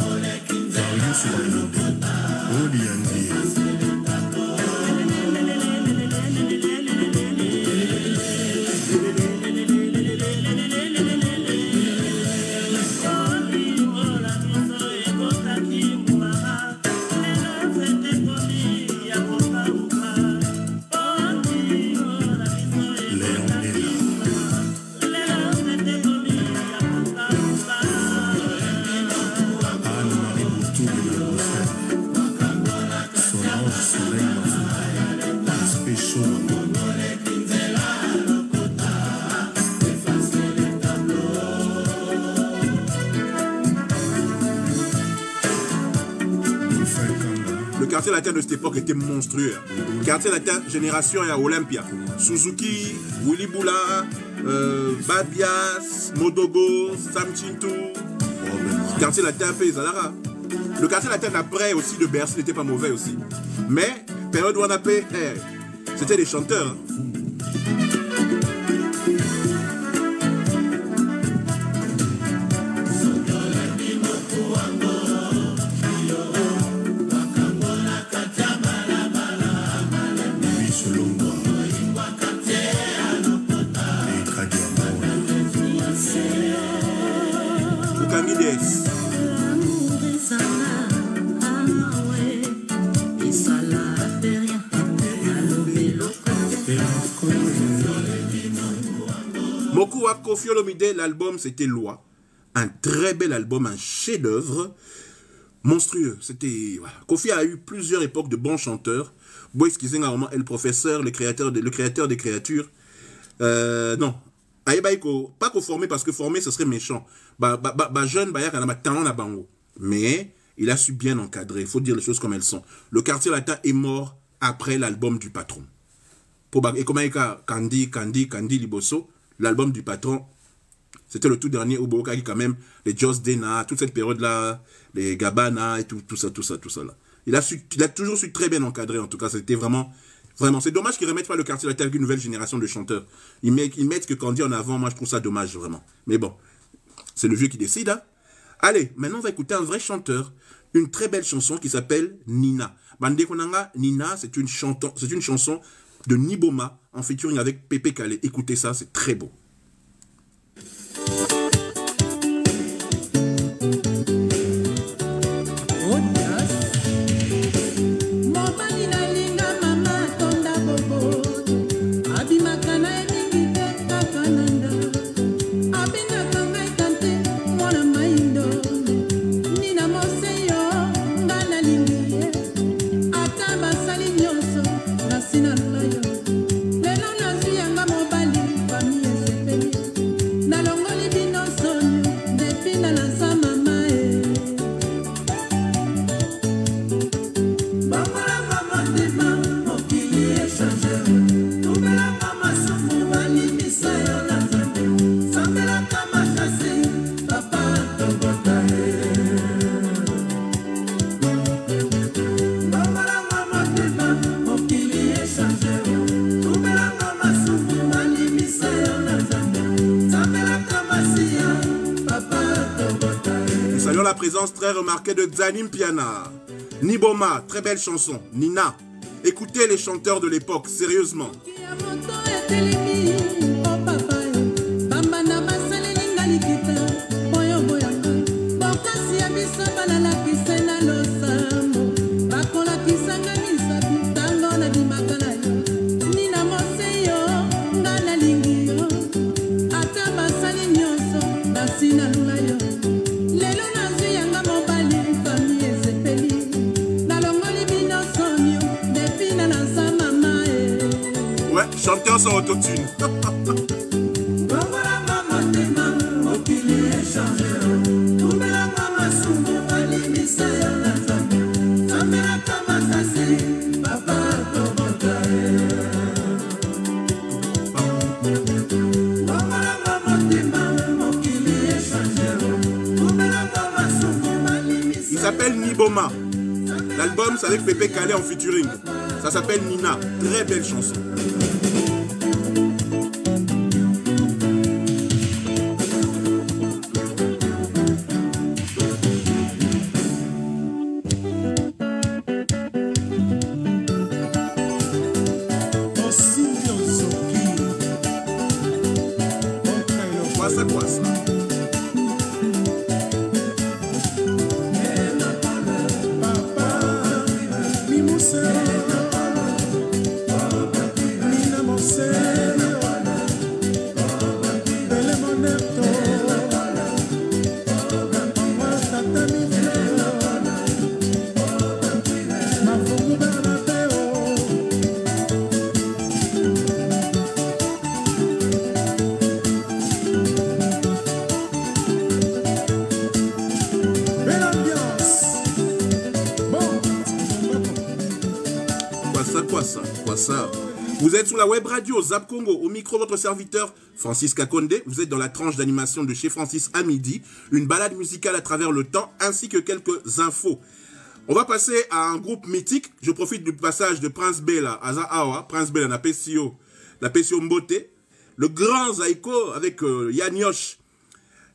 Le quartier latin de cette époque était monstrueux. Quartier latin, génération et à Olympia. Suzuki, Willy Boula, Babias, Modogo, Sam Chintou. Quartier latin, Paysalara. Le quartier latin d'après aussi de Bercy n'était pas mauvais aussi. Mais, période où on a payé, c'était des chanteurs. Hein. Mokuwa Koffi Olomide, l'album c'était Loi. Un très bel album, un chef-d'œuvre monstrueux. C'était voilà. Koffi a eu plusieurs époques de bons chanteurs. Boy Kizenga est le professeur, le créateur des créatures. Non. Pas qu'on formé parce que formé ce serait méchant. Jeune, talent na bango. Mais il a su bien encadrer. Il faut dire les choses comme elles sont. Le quartier latin est mort après l'album du patron. Et comme Candy Liboso, l'album du patron, c'était le tout dernier au Boka qui quand même, les Joss Dena, toute cette période-là, les Gabana et tout ça là. Il a toujours su très bien encadrer en tout cas. C'était vraiment. C'est dommage qu'ils ne remettent pas le quartier latin avec une nouvelle génération de chanteurs. Ils mettent que Candy en avant, moi je trouve ça dommage vraiment. Mais bon, c'est le vieux qui décide. Hein. Allez, maintenant on va écouter un vrai chanteur. Une très belle chanson qui s'appelle Nina. Bande Konanga, Nina, c'est une chanson de Niboma en featuring avec Pépé Calais. Écoutez ça, c'est très beau. Nyonso présence très remarquée de Zanim Piana. Niboma, très belle chanson. Nina. Écoutez les chanteurs de l'époque, sérieusement. Chanteur sans autotune. Il s'appelle Niboma. L'album, c'est avec Pépé Calais en featuring. Ça s'appelle Nina. Très belle chanson. Vous êtes sur la web radio Zap Congo, au micro votre serviteur Francis Kakonde. Vous êtes dans la tranche d'animation de chez Francis à midi, une balade musicale à travers le temps ainsi que quelques infos. On va passer à un groupe mythique. Je profite du passage de Prince Bella, Aza Awa, Prince Bella na Pesio Mbote, le grand Zaïko avec Yann Yosh.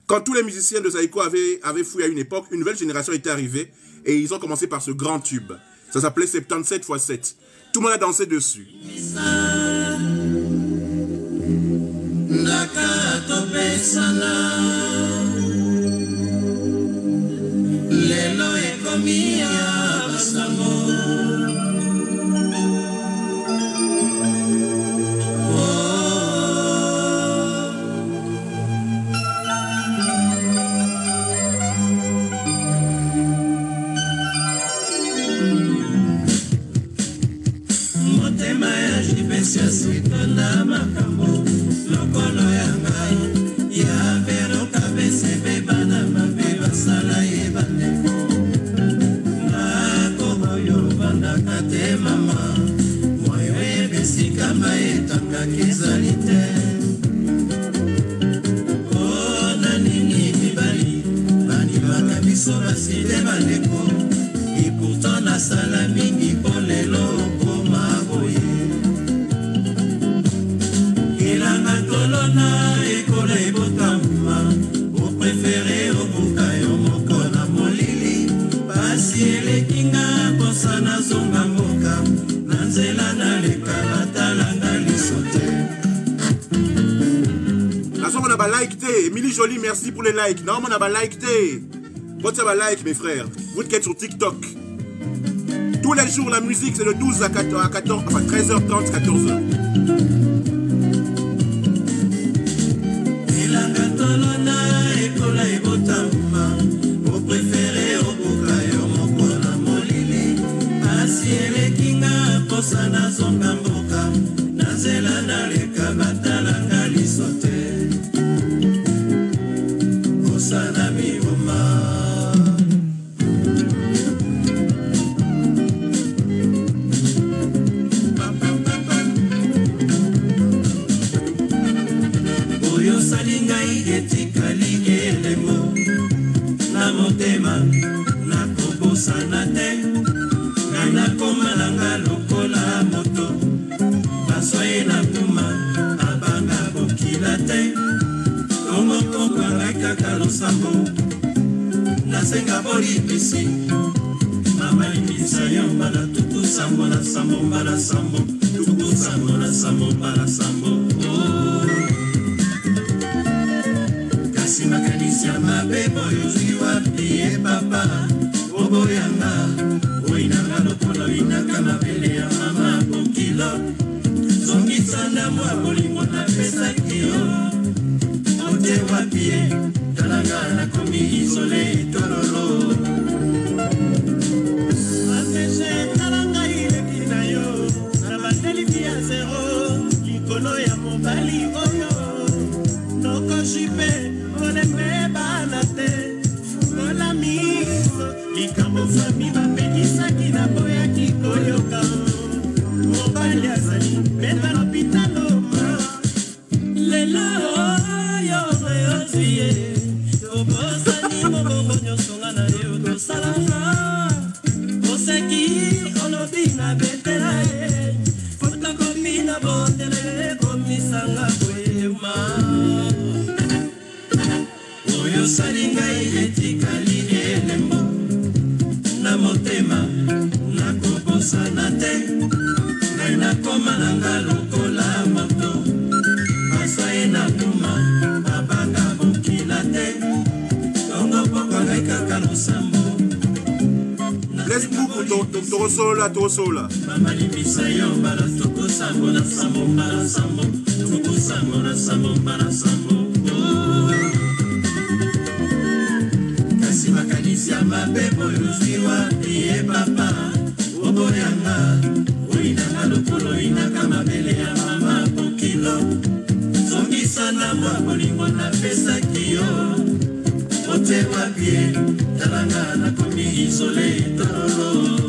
Quand tous les musiciens de Zaïko avaient fouillé à une époque, une nouvelle génération était arrivée et ils ont commencé par ce grand tube. Ça s'appelait 77x7. Tout le monde a dansé dessus. Et pourtant la salami pour les locaux maboye. Il a ma colonna et collé botama. Au préféré au bukayo mokona molili. Pasi le kinga kosana zonga moka. Nanzela na le kalata langa lisote. La somme on a like té. Émilie Jolie, merci pour les likes. Non, on a like té. Votre ça va like mes frères, vous qui êtes sur TikTok. Tous les jours la musique c'est de 12 à 14, enfin 13h30, 14h. senga boli pesi mama limbisa yo mbala tuku sambo na sambo mbala sambo tuku sambo na sambo mbala sambo kasi makanisi ya mabebo yozwi wapi e papa oboyanga oinanga lokolo inaka mabele ya mama bokilo zongisa na mwa bolingo na pesaki yo ote wapi e talanga na komi isole tololo apeshe talanga ileki na yo na batelifi ya zero likolo ya mobali oyo noko jipe oleme bana te ngola miso likambo fami bapekisaki na boyaki koyoka mobali azali meta na pitaloma lelo oyo reyozie obosani mobongo nyonso nga na yo tosalanga oseki olobi na betela ye fotokopi na bondele komisanga boyema oyo salinga etikali elembo na motema nakobosana te ngai nakoma nanga lokola moto basaye na tuma babanga bokila te tongo poko ngai kaka losambo Laisse beaucoup tosola. mama limbisa yo mbala toko sambo na sambo mbala sambo toko sambo na sambo mbala sambo kasi makanisi ya mabebo yozwi wapi e papa oboyanga oinanga lokolo inaka mabele ya mama bokilo zongisa na mwa bolingo na pesaki yo ote wapi e talanga na komi isole tololo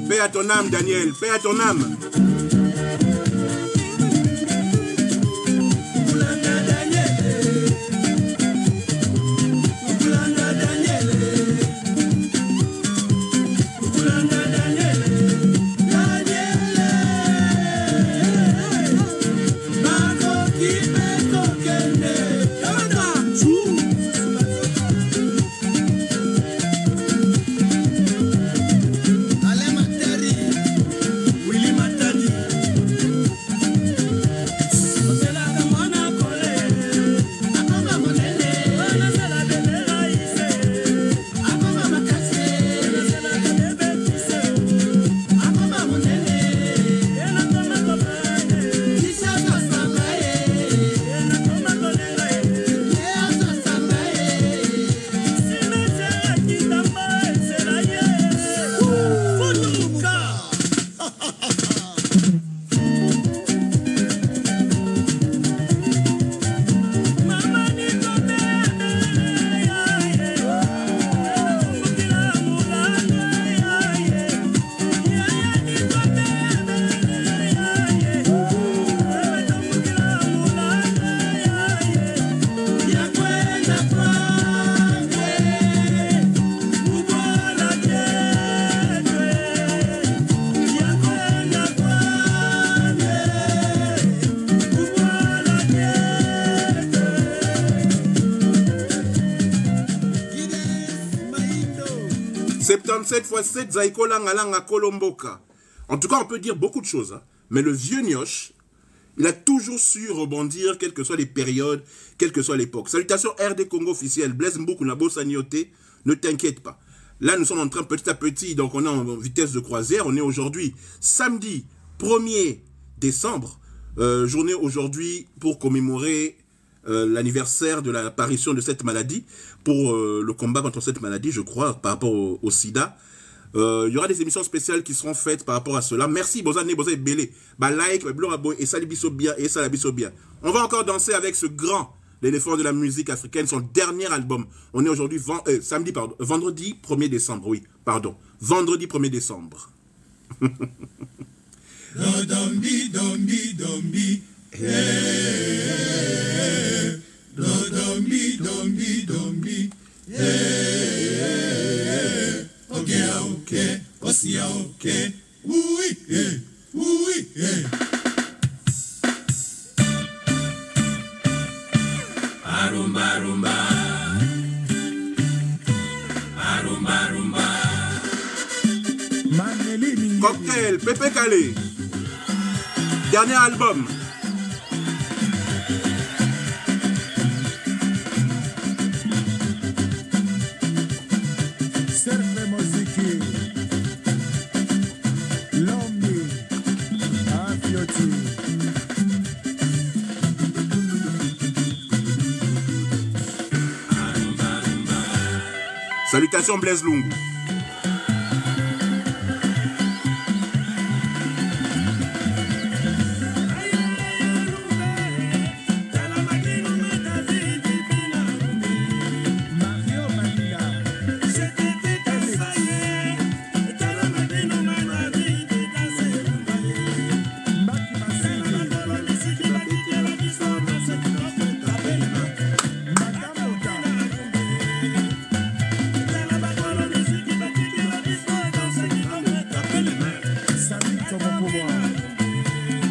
Paix à ton âme, Daniel, paix à ton âme. Matadi 57x7 Zaiko Langalanga Kolomboka. En tout cas, on peut dire beaucoup de choses. Hein. Mais le vieux Nioche, il a toujours su rebondir, quelles que soient les périodes, quelle que soit l'époque. Salutations RD Congo officiel. Blaise Mboukou Nabo Sanioté, ne t'inquiète pas. Là, nous sommes en train petit à petit, donc on est en vitesse de croisière. On est aujourd'hui, samedi 1er décembre. Journée aujourd'hui pour commémorer l'anniversaire de l'apparition de cette maladie, pour le combat contre cette maladie, je crois, par rapport au sida. Il y aura des émissions spéciales qui seront faites par rapport à cela. Merci, Bozane, Bozane, Belé. Like, et Salibisobia, et Salabisobia. On va encore danser avec ce grand, l'éléphant de la musique africaine, son dernier album. On est aujourd'hui, vendredi 1er décembre, oui, pardon. Vendredi 1er décembre. Dombi, dombi, dombi, hey. Dombi, dombi, dombi, hey. Ok, ok, aussi ok, oui, oui, arumba, rumba, arumba, rumba. Cocktail, Pépé Calé. Dernier album. Serve Moziki, Lombi, Afioti. Salutations Blaise Lungu.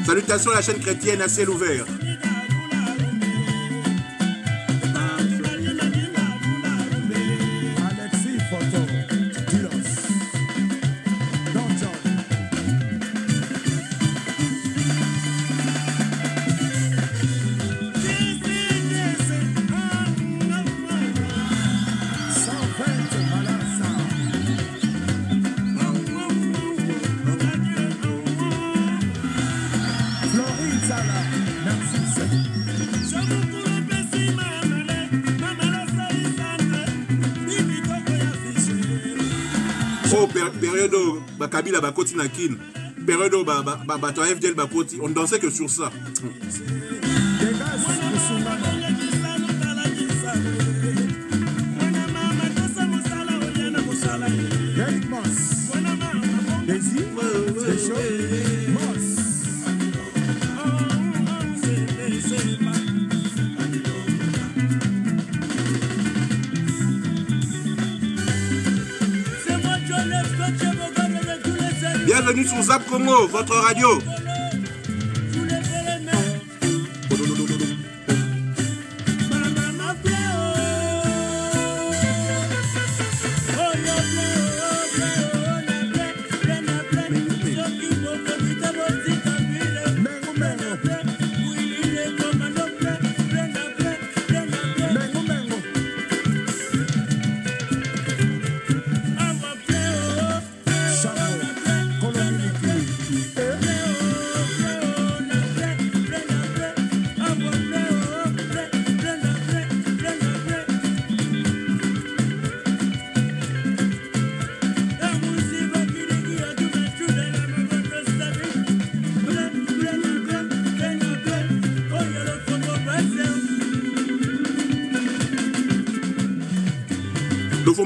Salutations à la chaîne chrétienne à ciel ouvert. Période Kabila Bakoti Nakin, période FDL Bakoti, on dansait que sur ça. Bienvenue sur Zap Congo, votre radio.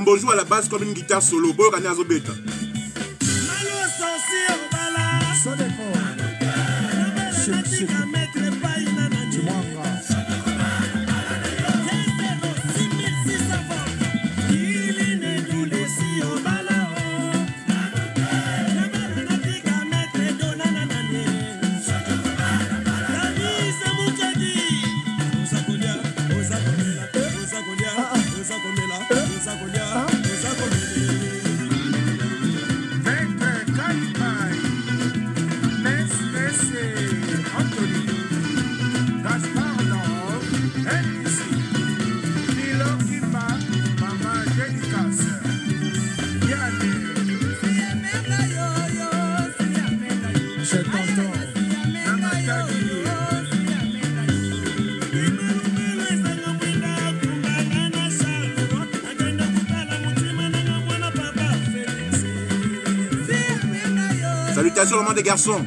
Bonjour à la base comme une guitare solo. Bon, on est à Zobeta. Salutations au moment des garçons.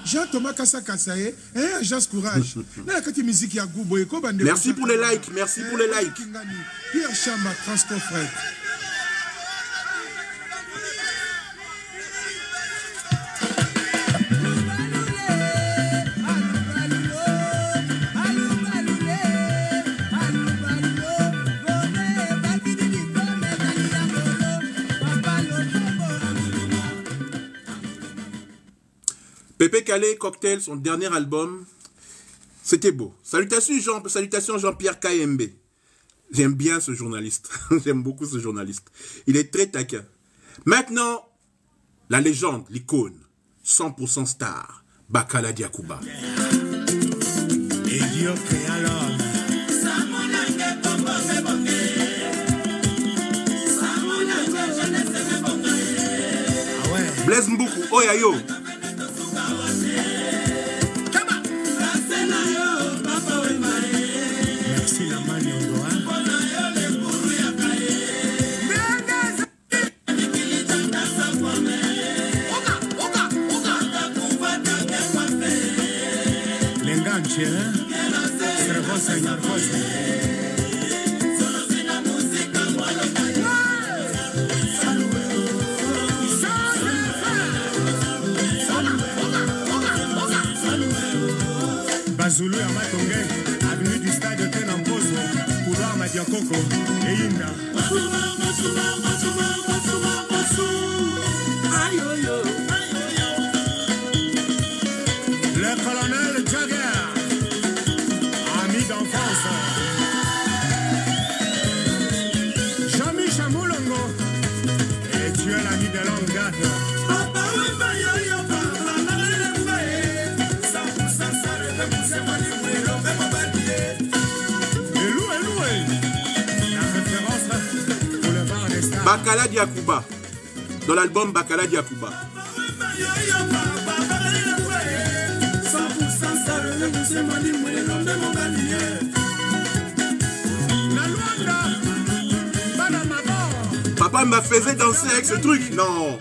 Jean-Thomas Kassa-Kassaye, Agence Courage. Merci pour les likes, merci pour les likes. Pierre Chama, Transport Fret. Pépé Calais, Cocktail, son dernier album, c'était beau. Salutations Jean-Pierre KMB. J'aime bien ce journaliste. J'aime beaucoup ce journaliste. Il est très taquin. Maintenant, la légende, l'icône, 100% star, Bakala Diakouba. Blaise Mboukou, Oyayo. Bazulu à Matongé, avenue du stade de Tenamposo, couloir Madiakoko et Inda. Le colonel Jagger, ami d'enfance. Jean-Michel Moulongo, et tu es l'ami de longue date. Bakala Diakouba, dans l'album Bakala Diakouba. Papa m'a fait danser avec ce truc, non.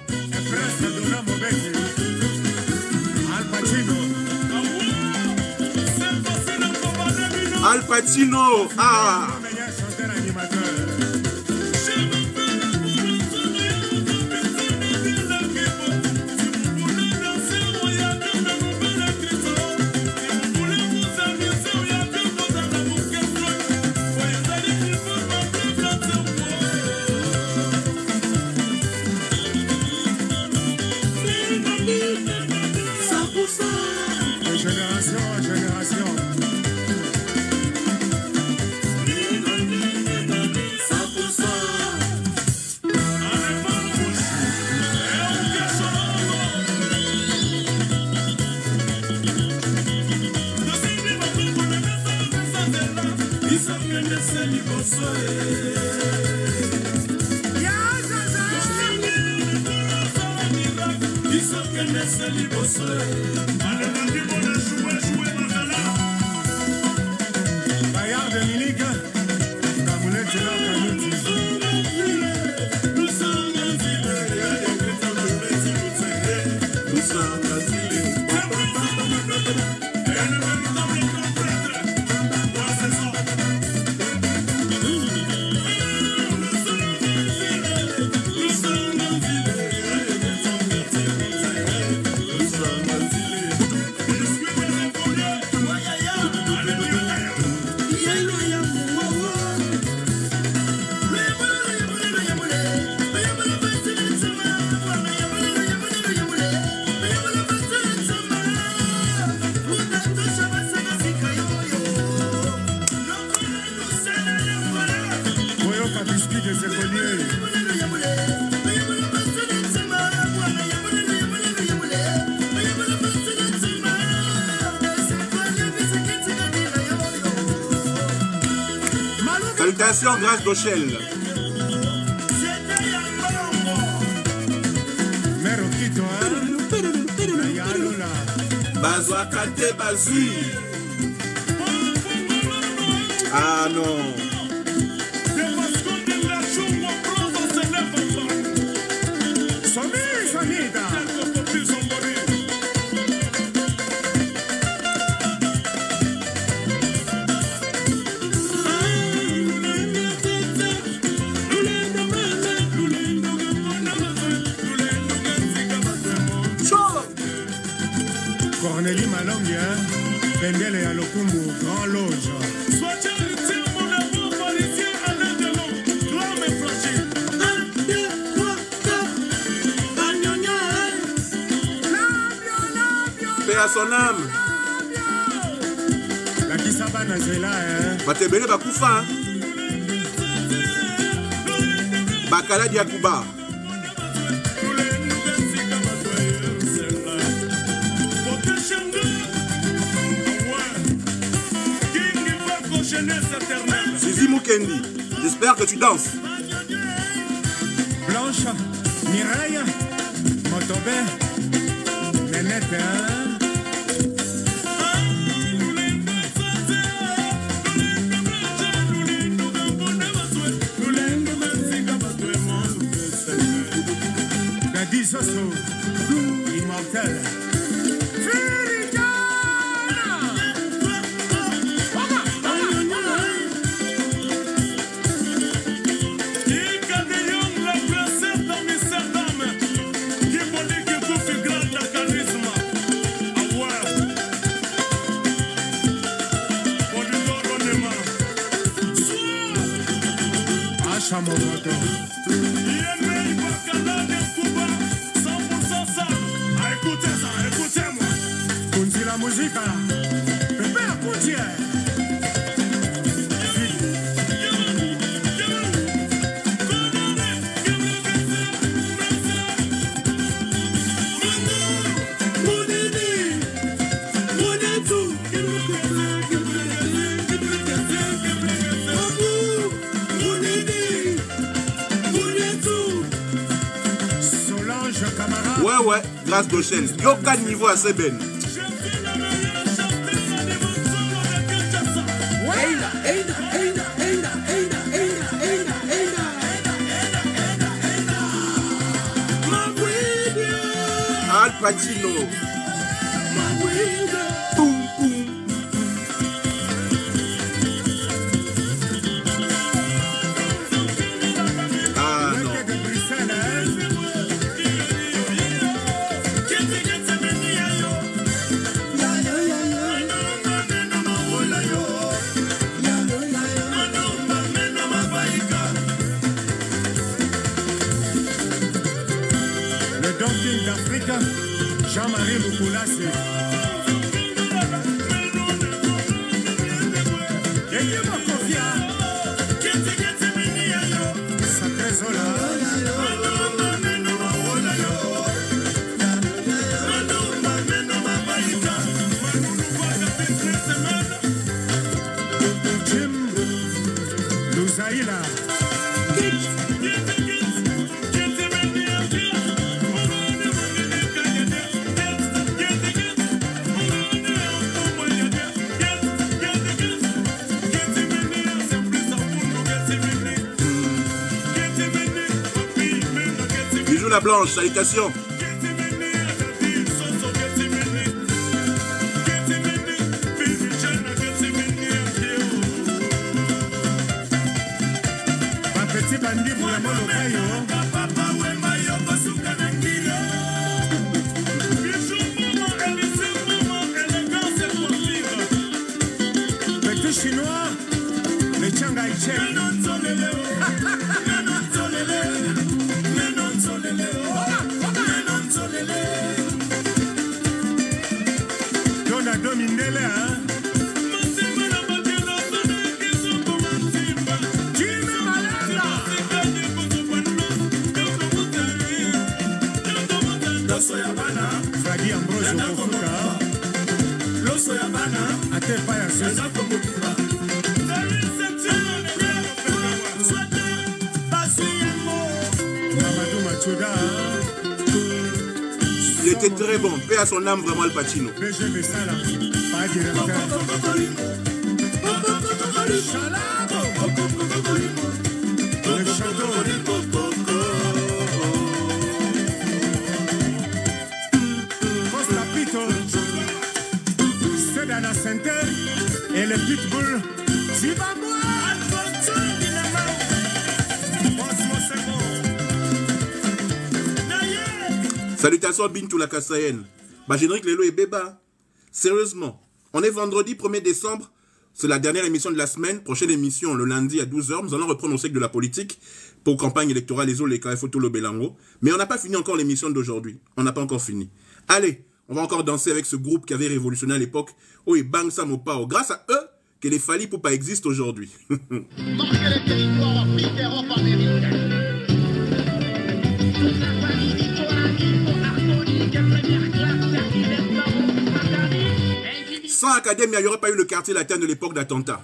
Al Pacino, ah. Salutations, Grâce d'Ochel. Bazouakate Bazui. Ah non. Cornélie Malongue, Bendele à Lokumbu, Grand Loge. Paix à son âme. La Kisaba Nazela, Batebele Bakoufa. Bakala Diakouba. Zizi Mukendi, j'espère que tu danses. Blanche, Mireille, Motobé, Nénette, Daddy Soso, Immortel. Chamomoto. Écoutez ça, écoutez-moi. Kunti la musique là. Pepe à Kunti. Ouais, Grâce d'Ochel. Yoka niveau à Seben. Al Pacino. Boum, boum. Ah non. Jean-Marie Moukoulassé. Jim Louzaïla. La Blanche, salutations. Petit bandit pour la Molokayo. Petit chinois, le Changai Tchèque. Domindele, hein? Fradi Ambrosio Kofuka. Ate Payas. Il était très bon. Paix à son âme, vraiment, Al Pacino. C'est dans la center et le pitbull, tu vas voir. Salutations Bintou la Kassayen. Bah, générique Lelo et Béba. Sérieusement, on est vendredi 1er décembre. C'est la dernière émission de la semaine. Prochaine émission le lundi à 12h. Nous allons reprendre au sec de la politique pour campagne électorale les Oleka Photo le Belango. Mais on n'a pas fini encore l'émission d'aujourd'hui. On n'a pas encore fini. Allez, on va encore danser avec ce groupe qui avait révolutionné à l'époque. Oh, et Bang Samopao. Grâce à eux, que les Fali Poupa existent aujourd'hui. Marquer les territoires Afrique, Europe, Amérique. Toute la famille d'Itoa, Kifo, Artonique, première classe, Sergilès, Marou, Matari. Sans Académie, il n'y aurait pas eu le quartier latin de l'époque d'attentat.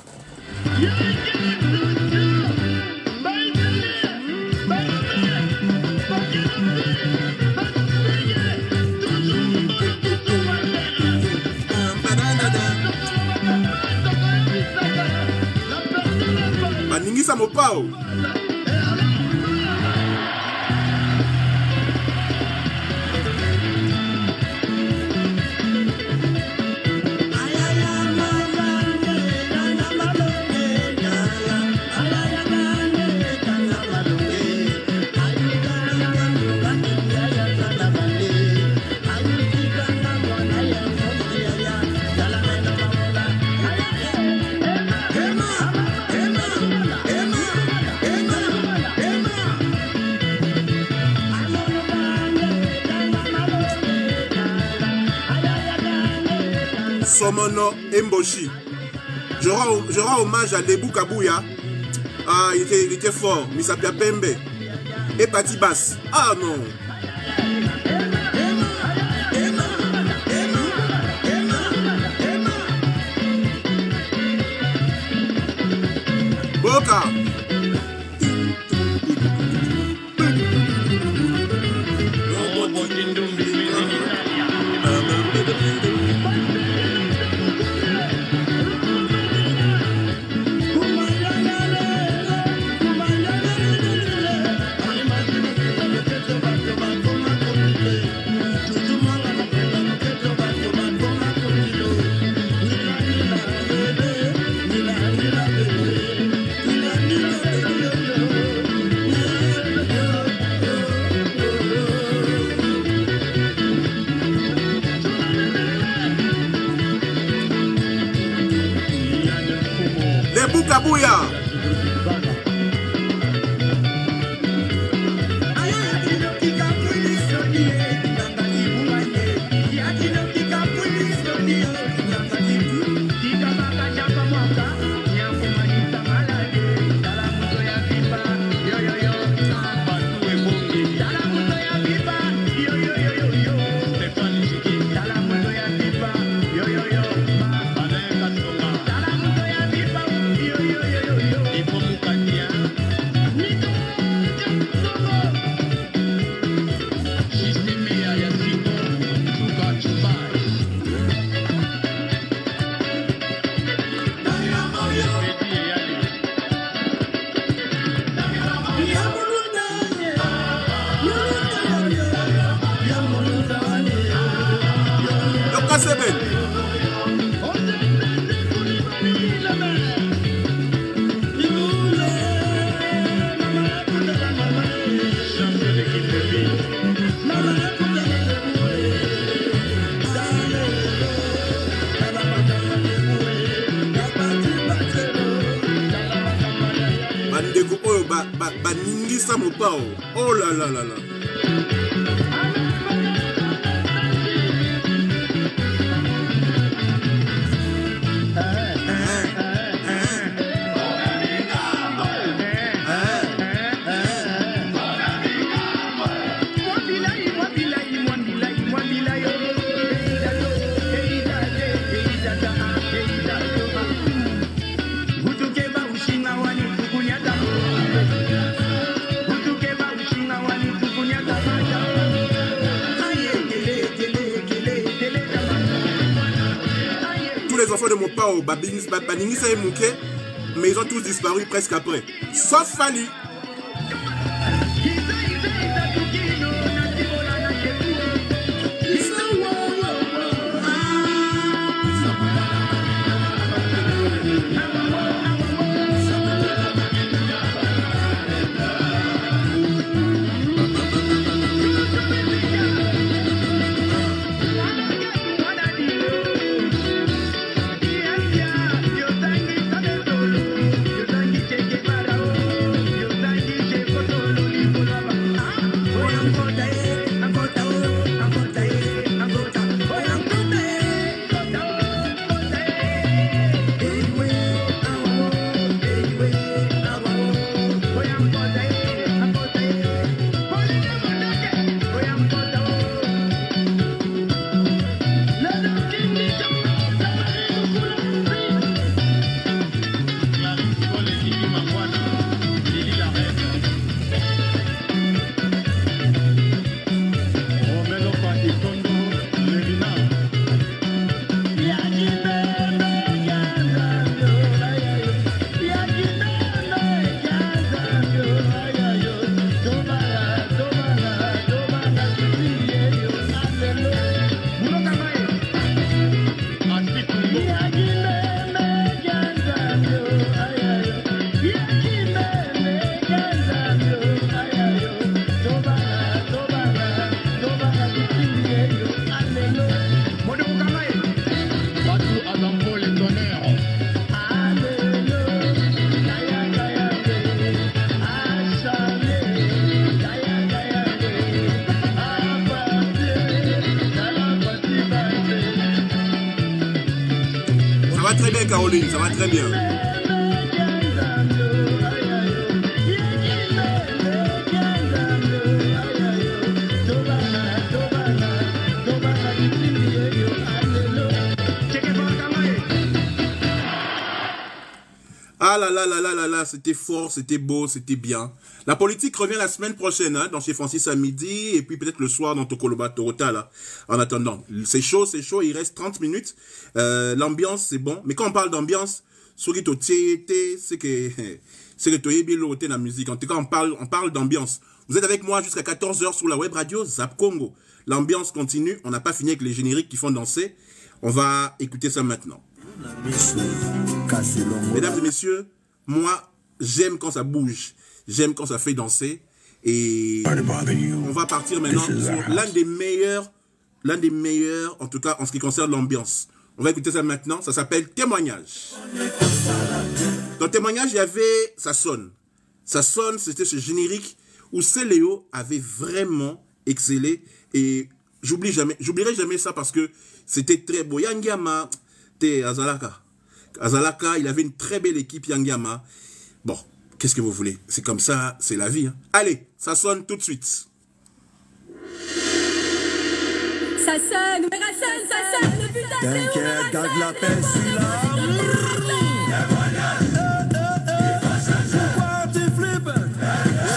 Ningisa Mopao. Somono Mboshi. Je rends hommage à Lebou Kabouya. Ah, il était fort. Misapia Pembe. Et Pati Bass. Ah non. Boka. Kabouya. Ningisa Mopao. Oh là là là là. Utukeba ushinga wani enfants de Mopao, Baningisa et Mouké, mais ils ont tous disparu presque après. Sauf Fali. Très bien Caroline, ça va très bien. Ah là là là là là là, c'était fort, c'était beau, c'était bien. La politique revient la semaine prochaine, hein, dans chez Francis à midi, et puis peut-être le soir dans Tokoloba Torota, là. En attendant, c'est chaud, il reste 30 minutes. L'ambiance, c'est bon. Mais quand on parle d'ambiance, c'est que la musique. En tout cas, on parle d'ambiance. Vous êtes avec moi jusqu'à 14h sur la web radio Zap Congo. L'ambiance continue, on n'a pas fini avec les génériques qui font danser. On va écouter ça maintenant. Mesdames et messieurs, moi, j'aime quand ça bouge. J'aime quand ça fait danser. Et on va partir maintenant sur l'un des meilleurs, en tout cas en ce qui concerne l'ambiance. On va écouter ça maintenant. Ça s'appelle Témoignage. Dans Témoignage, il y avait Ça sonne. Ça sonne, c'était ce générique où Céléo avait vraiment excellé. Et j'oublierai jamais ça parce que c'était très beau. Yangiama, Azalaka, il avait une très belle équipe, Yangiama. Bon, qu'est-ce que vous voulez? C'est comme ça, c'est la vie. Hein. Allez, ça sonne tout de suite. Ça sonne, putain. T'inquiète, garde la paix, celui-là. Pourquoi tu flippes?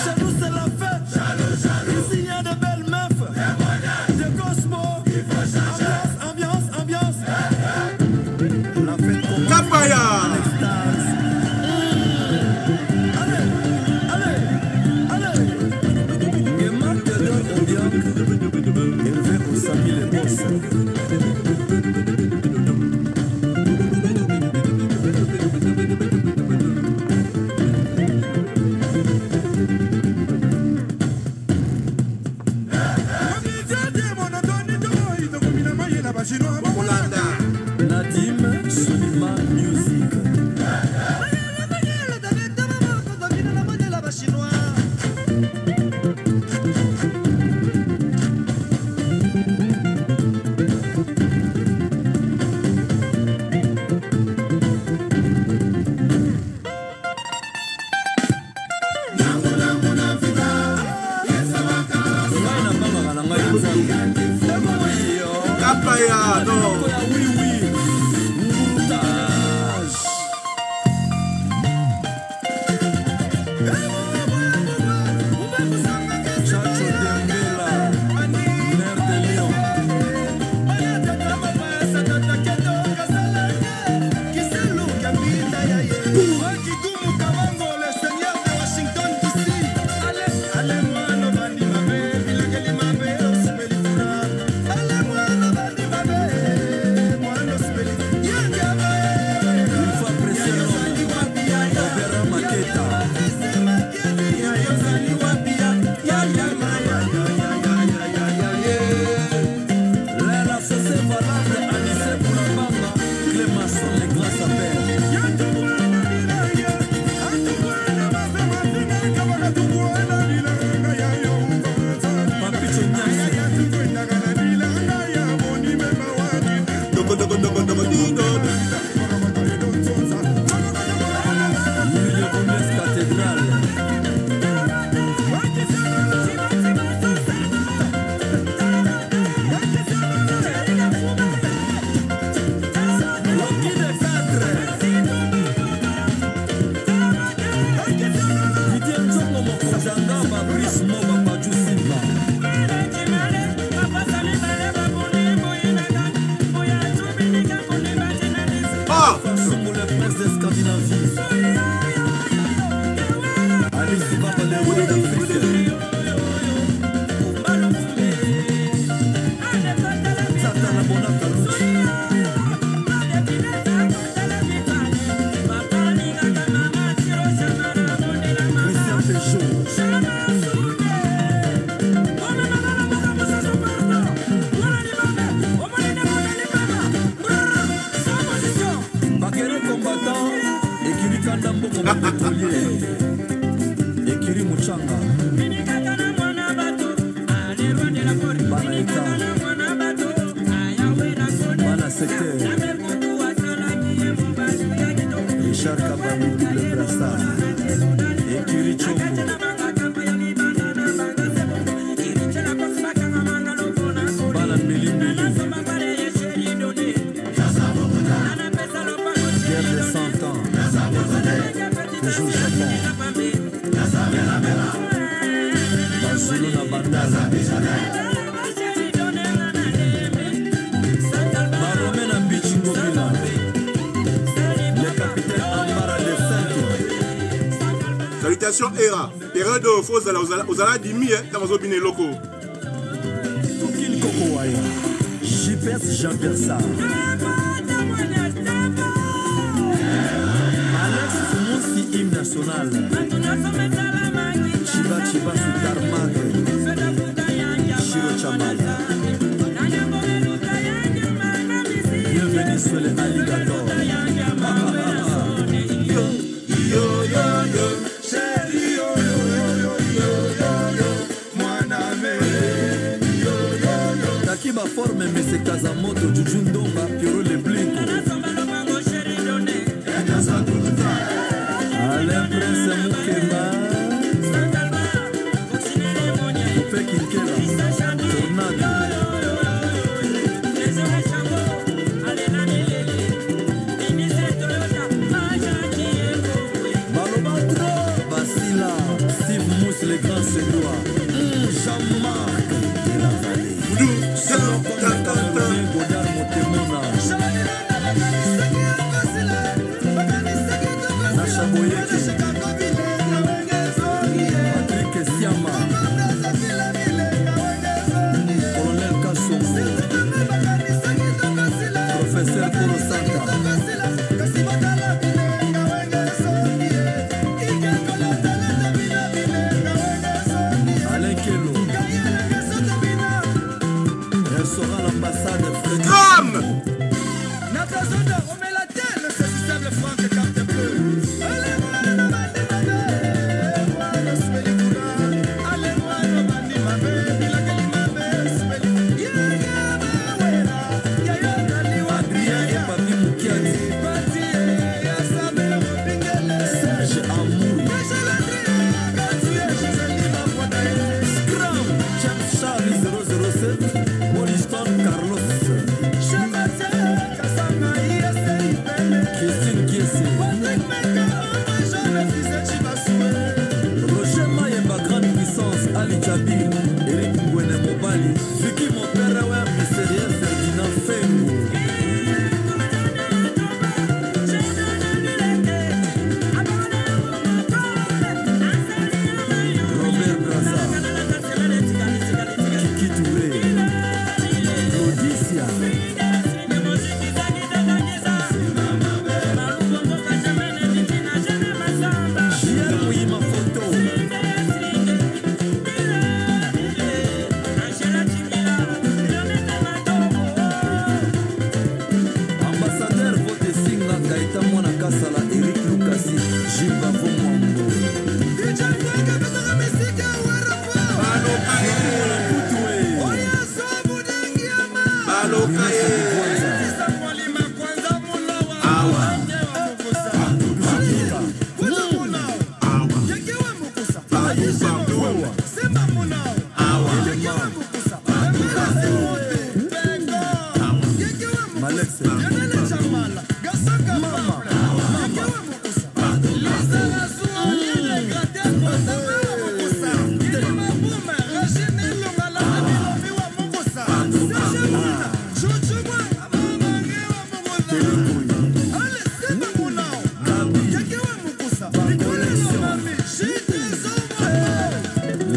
Chez nous, c'est la fête. Ici, il y a de belles meufs. De Cosmo. Ambiance. La fête commence. Kapaya. Nadim Sulima Music. Kapaya, non. Maromena Bichingobila, le capitaine Amara de Sainte. Salutations Era. Période de faux aux ala dimi dans vos opinions locaux. Toukine Kokowaya, JPS Jean-Pierre Sarr. Alex Moussi, hymne national. Chiba Chiba Soutarmak, Chiro Chamala. Bienvenue sur les alligators. Yo, yo, yo, yo, chérie, yo, yo, yo, yo, yo, yo, Mwaname. Yo, yo, yo. Takiba forme, mais c'est Kazamoto, Jujundonga, Piero le Blink. Alain Prince Moukema. Coupé Kinkela, Tornado. Balobatra, Basila, Steve Mousse, les grands Sédois. Jean-Marc de la Vallée. Godard Motemona. Nacha Boyeke. Patrick Siama. Colonel Kassongo. Professeur Korosaka. Alain Kelo. Elle sera l'ambassade Fred. Crame. Adrien et Papi Moukiadi. Serge Amour. Scrum. James Charlie 007. Moriston Carlos. Christine Kiesi. Roger Mayemba, grande puissance. Ali Djabil. Eric Ngwene Mobali. Vicky Moperewe. Mystérieux Ferdinand Fengo. Robert Braza. Kiki Touré. Claudicia. J.R. Mouima Photo. Ambassadeur Vote Singa Gaïta Mwana Kasala Eric Lukasi Jimba Vomwambo.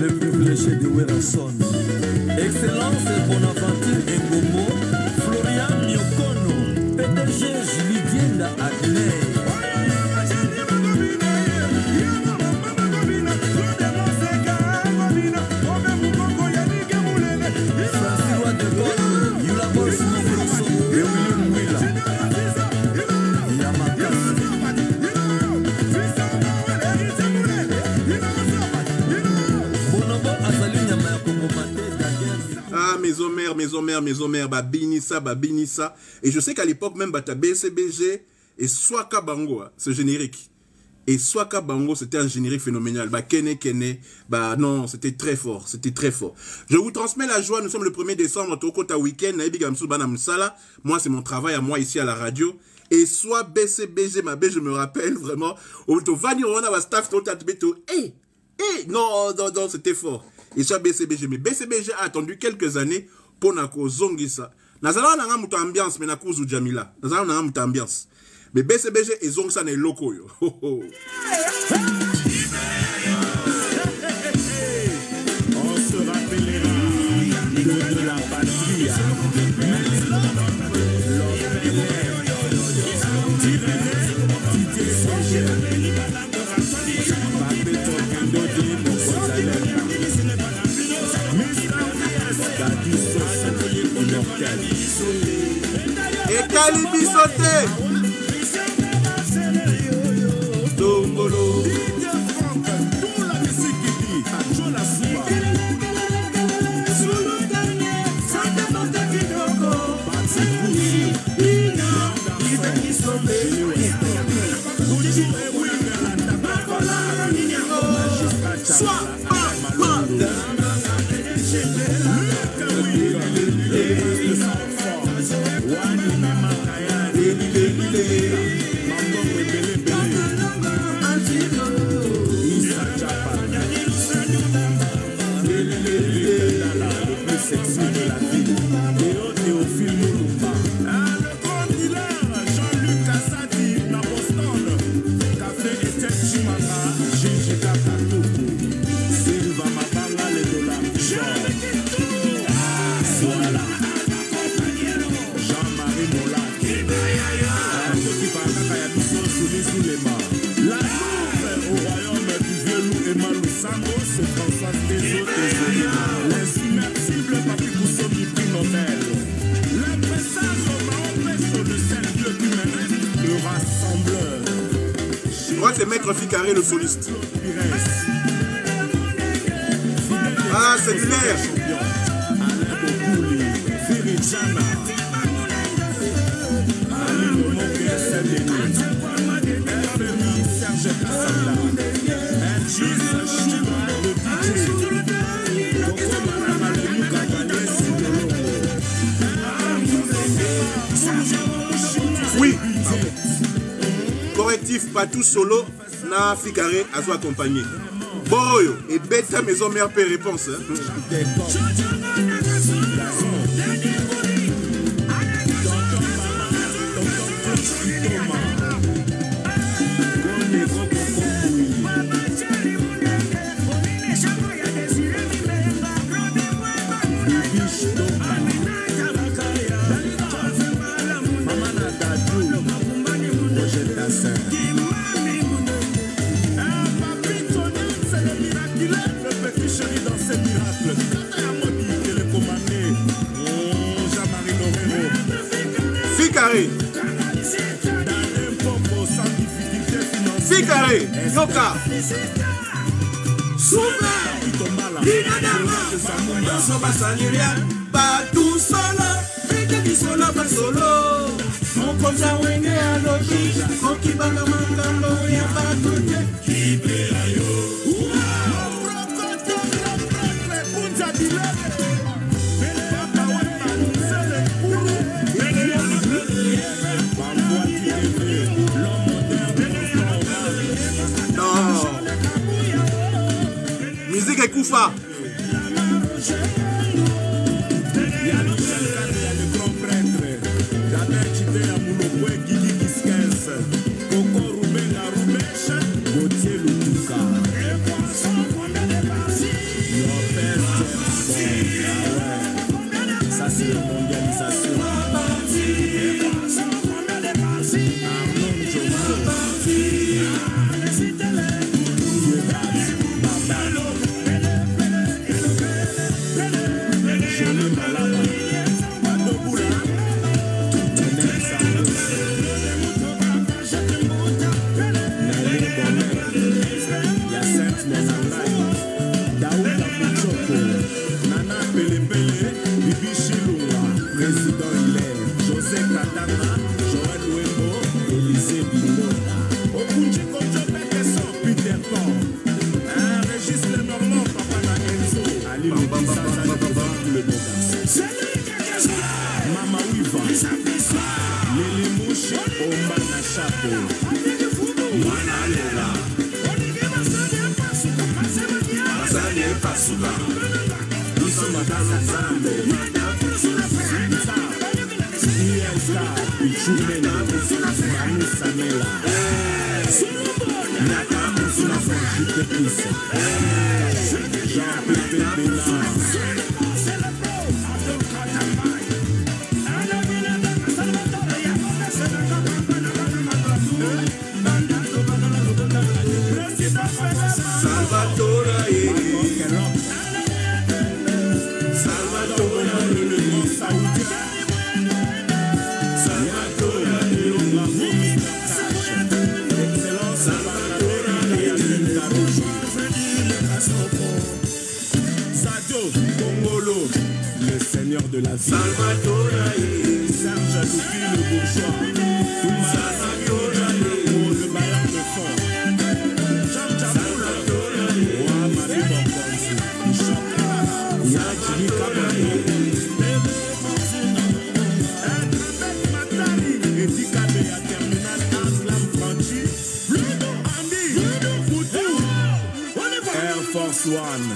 Le privilégié de Werason. Excellence et Bonaventure Ngomo, Florian Miokono, PDG Julie Dienda Agnès. Francis de Gaulle, Yula Boss Mokroso, et William Willa. Yamakasi. Bonobo azali nyama ya kongomate d'ailleurs. Ah, maison mère, babinissa. Et je sais qu'à l'époque, même, bata BCBG et Swaka Bango, ce générique. Et Swaka Bango, c'était un générique phénoménal. Bah, Kene, bah, non, c'était très fort, Je vous transmets la joie, nous sommes le 1er décembre, Tokota Week-end, moi, c'est mon travail à moi ici à la radio. Et soit BCBG, ma B, je me rappelle vraiment, non, c'était fort. et soit BCBG. Mais BCBG a attendu quelques années pour Nako Zongisa. Nazala n'a pas ambiance, mais Nako Jamila. Nazala n'a pas ambiance. Mais BCBG et Zongsa n'est loco. On se rappellera de la patrie. Et Calibi sauté. Tongolo. C'est Maître Ficaré le soliste. Ah, c'est clair. Oui. Correctif, pas tout solo, na Ficaré à soi accompagné. Boyo, et bête à maison mère paix réponse. Ficaré. Ficaré. Yoka. Pas tout solo, faites du solo, pas solo. On compte à Wenge à l'ogi, on qui va comme un gambo, y'a pas de côté. Qui plaît à yo. Musique et Koufa. Ça c'est la mondialisation. Masane Pasuka. Le seigneur de la vie, Serge Loupi le bourgeois, le bailleur de fond, Air Force One.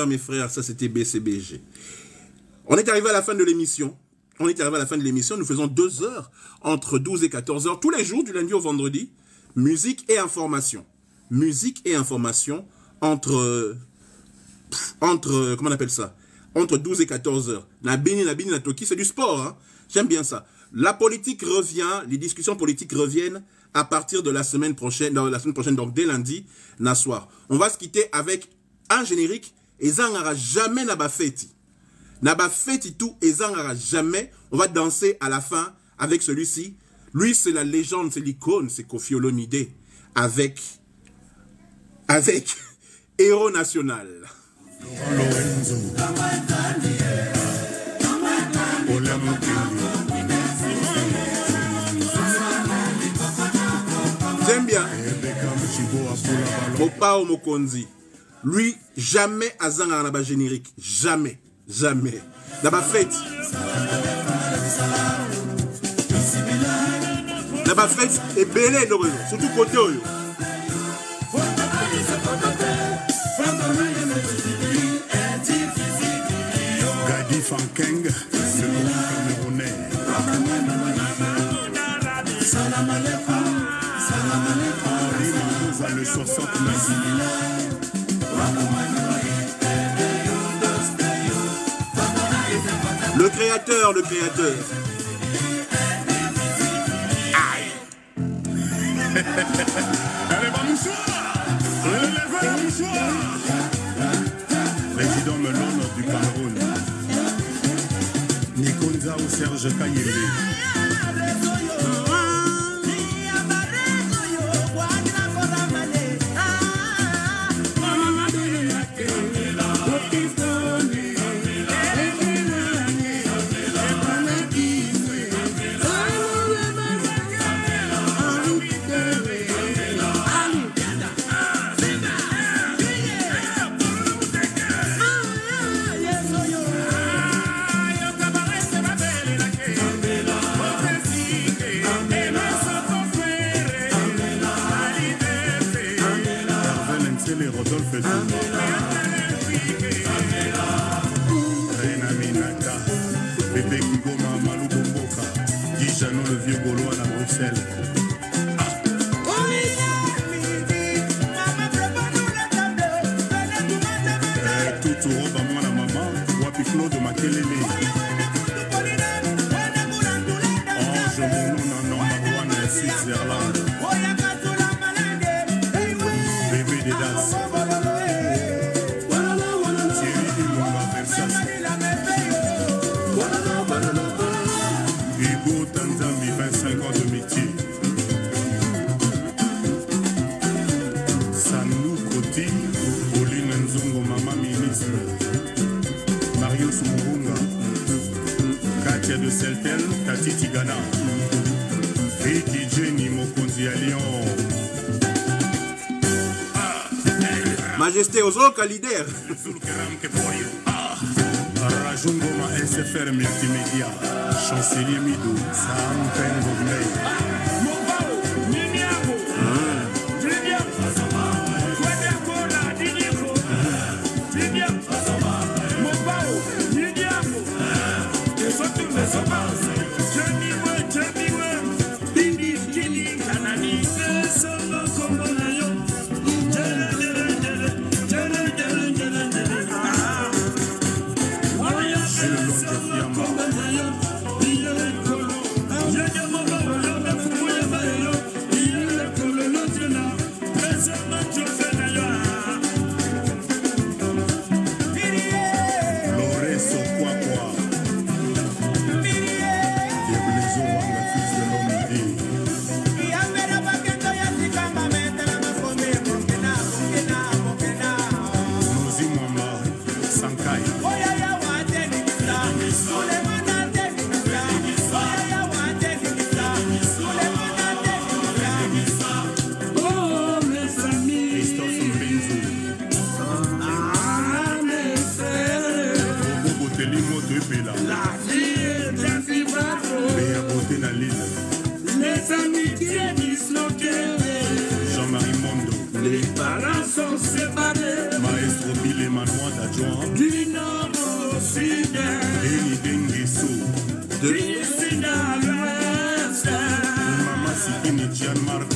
Mes frères, ça c'était BCBG. On est arrivé à la fin de l'émission. Nous faisons 2 heures entre 12 et 14 heures tous les jours du lundi au vendredi. Musique et information. Entre comment on appelle ça? Entre 12 et 14 heures. La Bini, la Toki, c'est du sport. Hein? J'aime bien ça. La politique revient, les discussions politiques reviennent à partir de la semaine prochaine, donc dès lundi, soir. On va se quitter avec un générique. Et n'aura jamais n'a pas fait tout, et n'aura jamais. On va danser à la fin avec celui-ci. Lui, c'est la légende, c'est l'icône, c'est Koffi Olomide avec Héros National. J'aime bien. Popa au Mokonzi. Lui, jamais Azanga n'a pas générique. Jamais. N'a pas fait. N'a pas fait et belé, surtout côté. Gadi Fankeng, c'est le Camerounais. Salam alaikum. Naza le 69. Le créateur. Aïe. Allez, va mouchoir. Relevez la mouchoir. Président Melon du Cameroun. Nikonza ou Serge Kayembe. Rodolphe Reina Minata, Bébé Kigoma, Malou Bomboka, Dijano le vieux Gaulois à Bruxelles. Tout robe à moi la maman, Wapi Claude Makelele. Ange Monon, non, Marouane, Switzerland. Bébé des Das. Ego Tanzambi, 25 ans de métier. Sanou Koti, Pauline Nzongo, maman ministre. Mario Soumurunga, Katia de Seltel, Tati Tigana. Ricky Jenny, Mokonzi à Lyon. Majesté Ozoka, leader. Rajungoma SFR Multimédia, Chancelier Midou, Sam Pengo Blay. Les amitiés disloquées. Jean-Marie Mondo. Les parents sont séparés. Maestro Billy Manois d'Adjoint. Du nord au sud. Denis Denguesso. De l'Ici à l'ouest. Maman Sikini Gianmarco.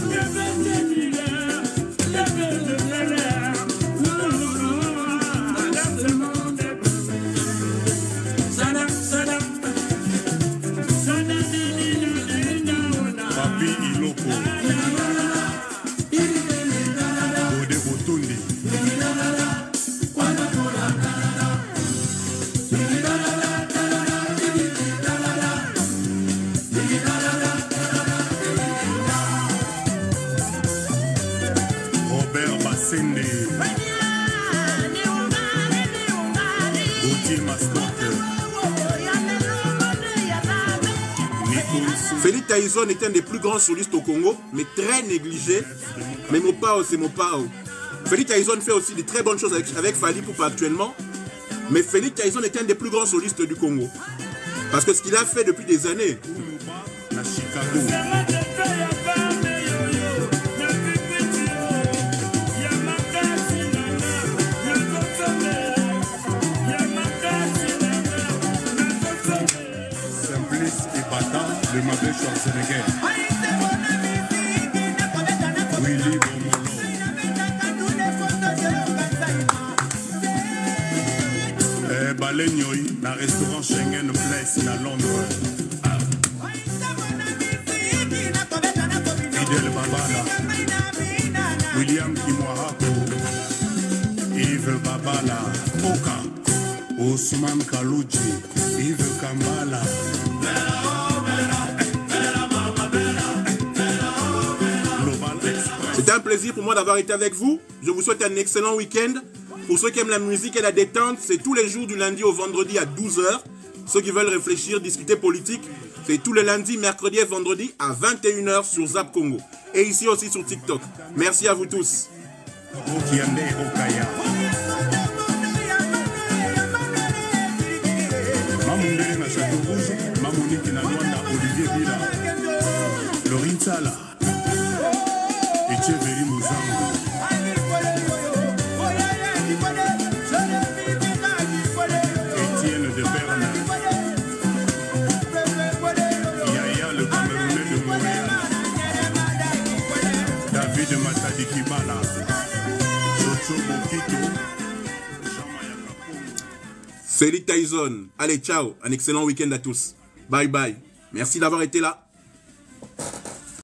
Félix Taïson est un des plus grands solistes au Congo, mais très négligé. Mais Mopao, c'est Mopao. Félix Taïson fait aussi de très bonnes choses avec Fally Ipupa actuellement. Mais Félix Taïson est un des plus grands solistes du Congo. Parce que ce qu'il a fait depuis des années. À Chicago. De ma belle Schwarzenegger. Willy Bomolo. Alain Nyoy, na restaurant Schengen Place na Londres. Fidel Babala, William Kimwahako, Yves Babala, Oka, Ousmane Kalouji, Yves Kambala. C'était un plaisir pour moi d'avoir été avec vous. Je vous souhaite un excellent week-end. Pour ceux qui aiment la musique et la détente, c'est tous les jours du lundi au vendredi à 12h. Ceux qui veulent réfléchir, discuter politique, c'est tous les lundis, mercredis et vendredis à 21h sur Zap Congo. Et ici aussi sur TikTok. Merci à vous tous. Echeveri Muzango. Étienne de Berne. Yaya le Camerounais de Montréal. David Matadi Kibala. Chocho Bokito. C'est Lee Tyson. Allez, ciao. Un excellent week-end à tous. Bye bye. Merci d'avoir été là.